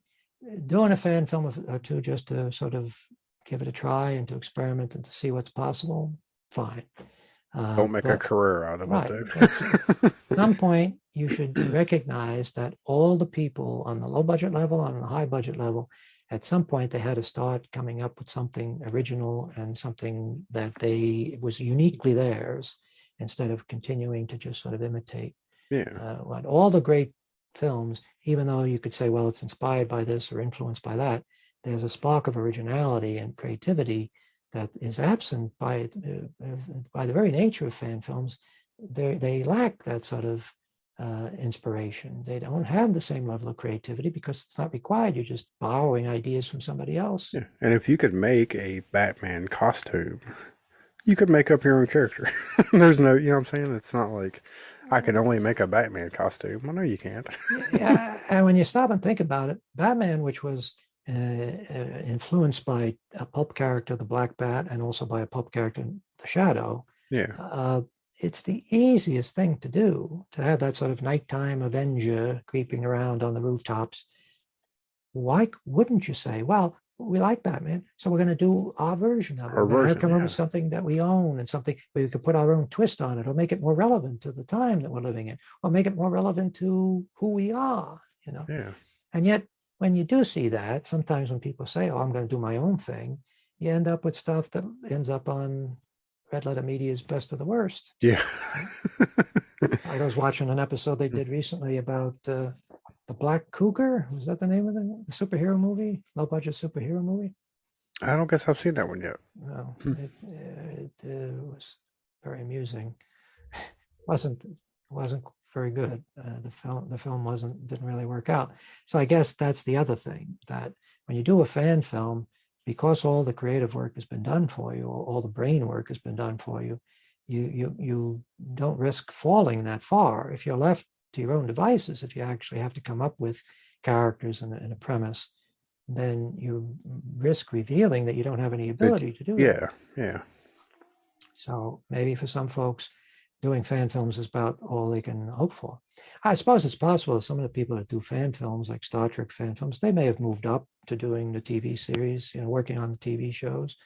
doing a fan film or two just to sort of give it a try and to experiment and to see what's possible, fine. Don't make a career out of it. At some point, you should recognize that all the people on the low budget level and on the high budget level, at some point they had to start coming up with something original and something that they was uniquely theirs, instead of continuing to just sort of imitate Yeah. what all the great films, even though you could say, well, it's inspired by this or influenced by that, there's a spark of originality and creativity that is absent by the very nature of fan films. They lack that sort of inspiration. They don't have the same level of creativity because it's not required. You're just borrowing ideas from somebody else. Yeah. And if you could make a Batman costume, you could make up your own character. There's no, you know what I'm saying? It's not like I can only make a Batman costume. Well, no, you can't. Yeah, and when you stop and think about it, Batman, which was influenced by a pulp character, the Black Bat, and also by a pulp character, the Shadow, Yeah. it's the easiest thing to do, to have that sort of nighttime Avenger creeping around on the rooftops. Why wouldn't you say, well, we like Batman, so we're going to do our version of it. Our We're going to come up version, with something that we own and something where we could put our own twist on it, or make it more relevant to the time that we're living in, or make it more relevant to who we are, you know. yeah. And yet, when you do see that, sometimes when people say, oh, I'm going to do my own thing, you end up with stuff that ends up on Red Letter Media's Best of the Worst. Yeah. I was watching an episode they did recently about the Black Cougar. Was that the name of the superhero movie? Low budget superhero movie? I don't guess I've seen that one yet. No, Hmm. it was very amusing. wasn't very good. The film didn't really work out. So I guess that's the other thing, that when you do a fan film, because all the creative work has been done for you, or all the brain work has been done for you, you don't risk falling that far. If you're left to your own devices, if you actually have to come up with characters and a premise, then you risk revealing that you don't have any ability to do that. Yeah. Yeah. So maybe for some folks, doing fan films is about all they can hope for. I suppose it's possible that some of the people that do fan films, like Star Trek fan films, they may have moved up to doing the TV series, working on the TV shows.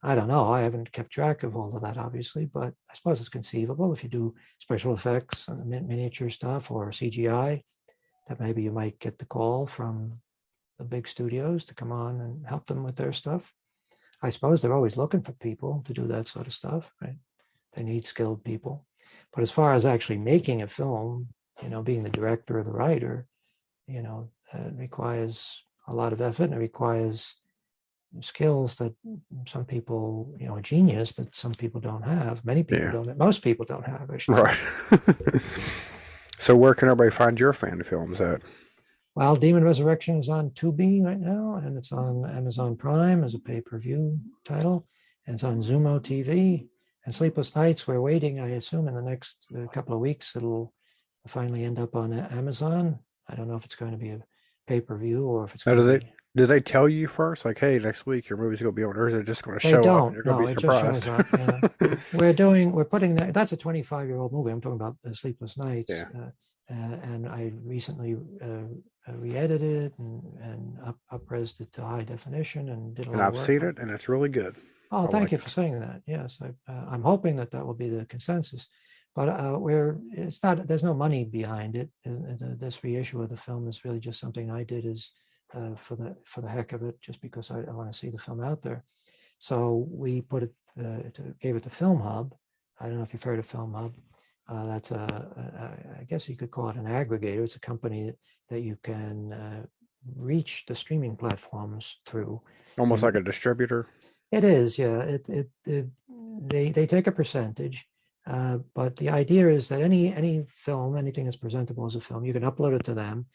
I don't know. I haven't kept track of all of that, obviously, but I suppose it's conceivable if you do special effects and miniature stuff or CGI, that maybe you might get the call from the big studios to come on and help them with their stuff. I suppose they're always looking for people to do that sort of stuff, right? They need skilled people. But as far as actually making a film, being the director or the writer, it requires a lot of effort, and it requires skills that some people, a genius that some people don't have. Many people don't. Most people don't have, I should say. Right. So where can everybody find your fan films at? Well, Demon Resurrection is on Tubi right now, and it's on Amazon Prime as a pay-per-view title, and it's on Zumo TV. And Sleepless Nights, we're waiting, I assume in the next couple of weeks, it'll finally end up on Amazon. I don't know if it's going to be a pay-per-view or if it's Now, going to be... do they tell you first, like, hey, next week your movie's going to be on, or is it just going to They show up and don't. you're going No, to be it just surprised? shows up. Yeah. We're putting that's a 25-year-old movie. I'm talking about Sleepless Nights. Yeah. And I recently re-edited and up-resed it to high definition and did a lot And of I've work seen on it, and it's really good. Oh, I thank like you it. for saying that. Yes, I'm hoping that will be the consensus. But there's no money behind it. This reissue of the film is really just something I did for the heck of it, just because I want to see the film out there. So we gave it to Film Hub. I don't know if you've heard of Film Hub. That's I guess you could call it an aggregator. It's a company that you can reach the streaming platforms through. Almost like a distributor. It is, yeah. They take a percentage, but the idea is that any film, anything that's presentable as a film, you can upload it to them,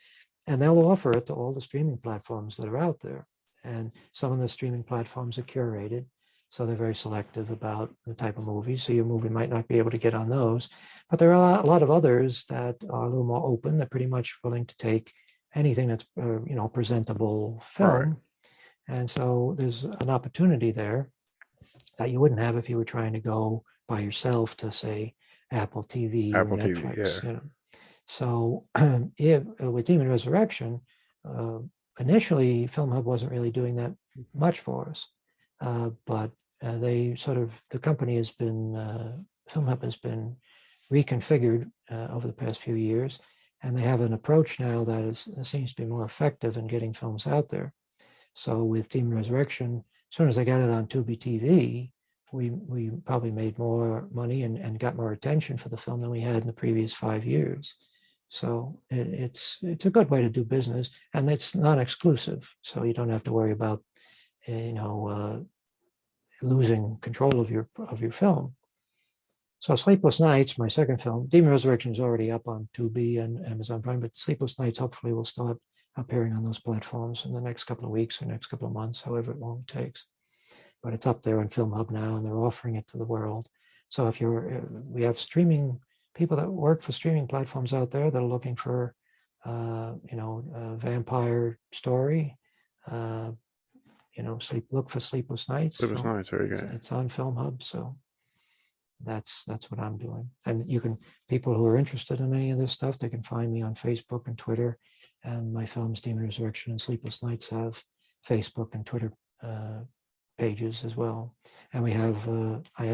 and they'll offer it to all the streaming platforms that are out there. And some of the streaming platforms are curated, so they're very selective about the type of movie. So your movie might not be able to get on those, but there are a lot of others that are a little more open. They're pretty much willing to take anything that's presentable film. Right. And so there's an opportunity there that you wouldn't have if you were trying to go by yourself to, say, Apple TV or Netflix. TV, yeah. So with Demon Resurrection, initially Film Hub wasn't really doing that much for us, but the company has been, Film Hub has been reconfigured over the past few years, and they have an approach now that seems to be more effective in getting films out there. So with Demon Resurrection, as soon as I got it on Tubi TV, we probably made more money and got more attention for the film than we had in the previous 5 years. So it's a good way to do business, and it's not exclusive, so you don't have to worry about losing control of your film. So Sleepless Nights, my second film, Demon Resurrection is already up on Tubi and Amazon Prime, but Sleepless Nights hopefully will start appearing on those platforms in the next couple of weeks or next couple of months, however long it takes. But it's up there on Film Hub now, and they're offering it to the world. So if we have streaming people that work for streaming platforms out there that are looking for, a vampire story, look for Sleepless Nights. Sleepless Nights, there you go. It's on Film Hub, so that's what I'm doing. And people who are interested in any of this stuff, they can find me on Facebook and Twitter. And my films, Demon Resurrection and Sleepless Nights, have Facebook and Twitter pages as well. And I have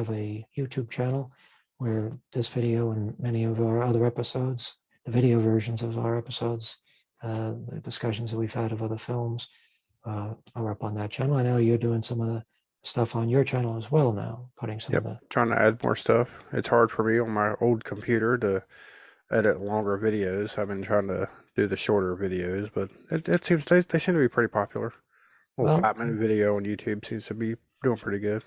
a YouTube channel where this video and many of our other episodes, the video versions of our episodes, the discussions that we've had of other films, are up on that channel. I know you're doing some of the stuff on your channel as well now, putting some of the... Trying to add more stuff. It's hard for me on my old computer to edit longer videos. I've been trying to do the shorter videos, but it seems they seem to be pretty popular. A little 5-minute video on YouTube seems to be doing pretty good.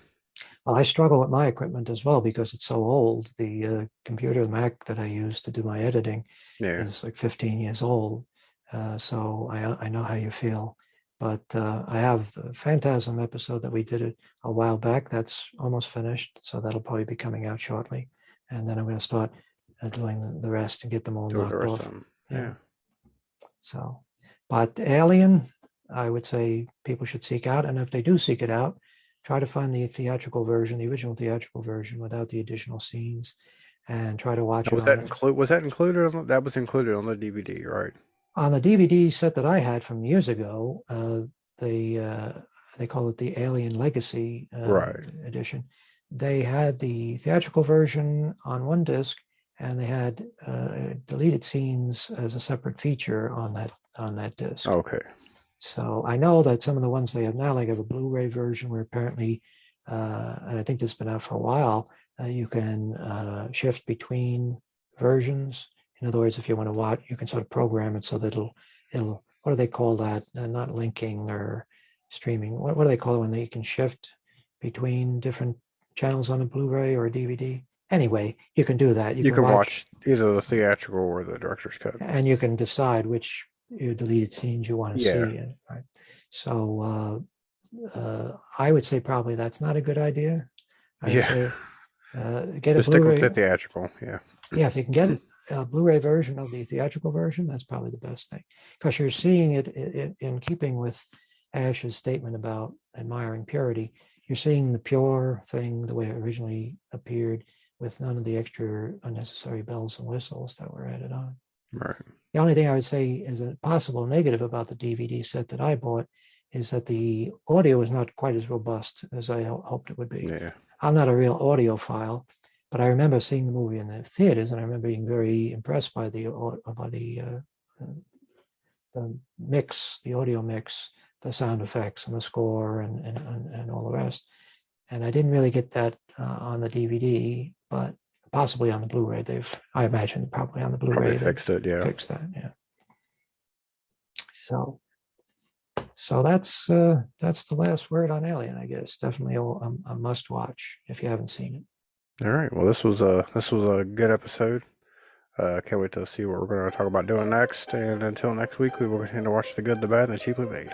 Well, I struggle with my equipment as well because it's so old. The computer, the Mac that I use to do my editing is like 15 years old. So I know how you feel. But I have the Phantasm episode that we did a while back. That's almost finished. So that'll probably be coming out shortly. And then I'm going to start doing the rest and get them all knocked off. Yeah. So, but Alien, I would say people should seek out. And if they do seek it out, try to find the theatrical version, the original theatrical version without the additional scenes, and try to watch it. Was that included? That was included on the DVD, right? On the DVD set that I had from years ago, they call it the Alien Legacy edition. They had the theatrical version on one disc, and they had deleted scenes as a separate feature on that disc. Okay. So I know that some of the ones they have now, like have a Blu-ray version where apparently, and I think this has been out for a while, you can shift between versions. In other words, if you want to watch, you can sort of program it so that it'll what do they call that? Not linking or streaming. What do they call it when you can shift between different channels on a Blu-ray or a DVD? Anyway, you can do that. You can watch either the theatrical or the director's cut. And you can decide which deleted scenes you want to see. Right? So I would say probably that's not a good idea. Say, get a Just Blu-ray. Stick with the theatrical, yeah. Yeah, if you can get a Blu-ray version of the theatrical version, that's probably the best thing, because you're seeing it in keeping with Ash's statement about admiring purity. You're seeing the pure thing the way it originally appeared, with none of the extra unnecessary bells and whistles that were added on. Right. The only thing I would say is a possible negative about the DVD set that I bought is that the audio is not quite as robust as I hoped it would be. Yeah. I'm not a real audiophile, but I remember seeing the movie in the theaters, and I remember being very impressed by the mix, the audio mix, the sound effects, and the score, and all the rest. And I didn't really get that on the DVD, but possibly on the Blu-ray. I imagine probably on the Blu-ray Probably fixed it, yeah. Fixed that, yeah. So that's the last word on Alien, I guess. Definitely a must-watch if you haven't seen it. All right. Well, this was a good episode. Can't wait to see what we're going to talk about doing next. And until next week, we will continue to watch The Good, the Bad, and the Cheaply Made.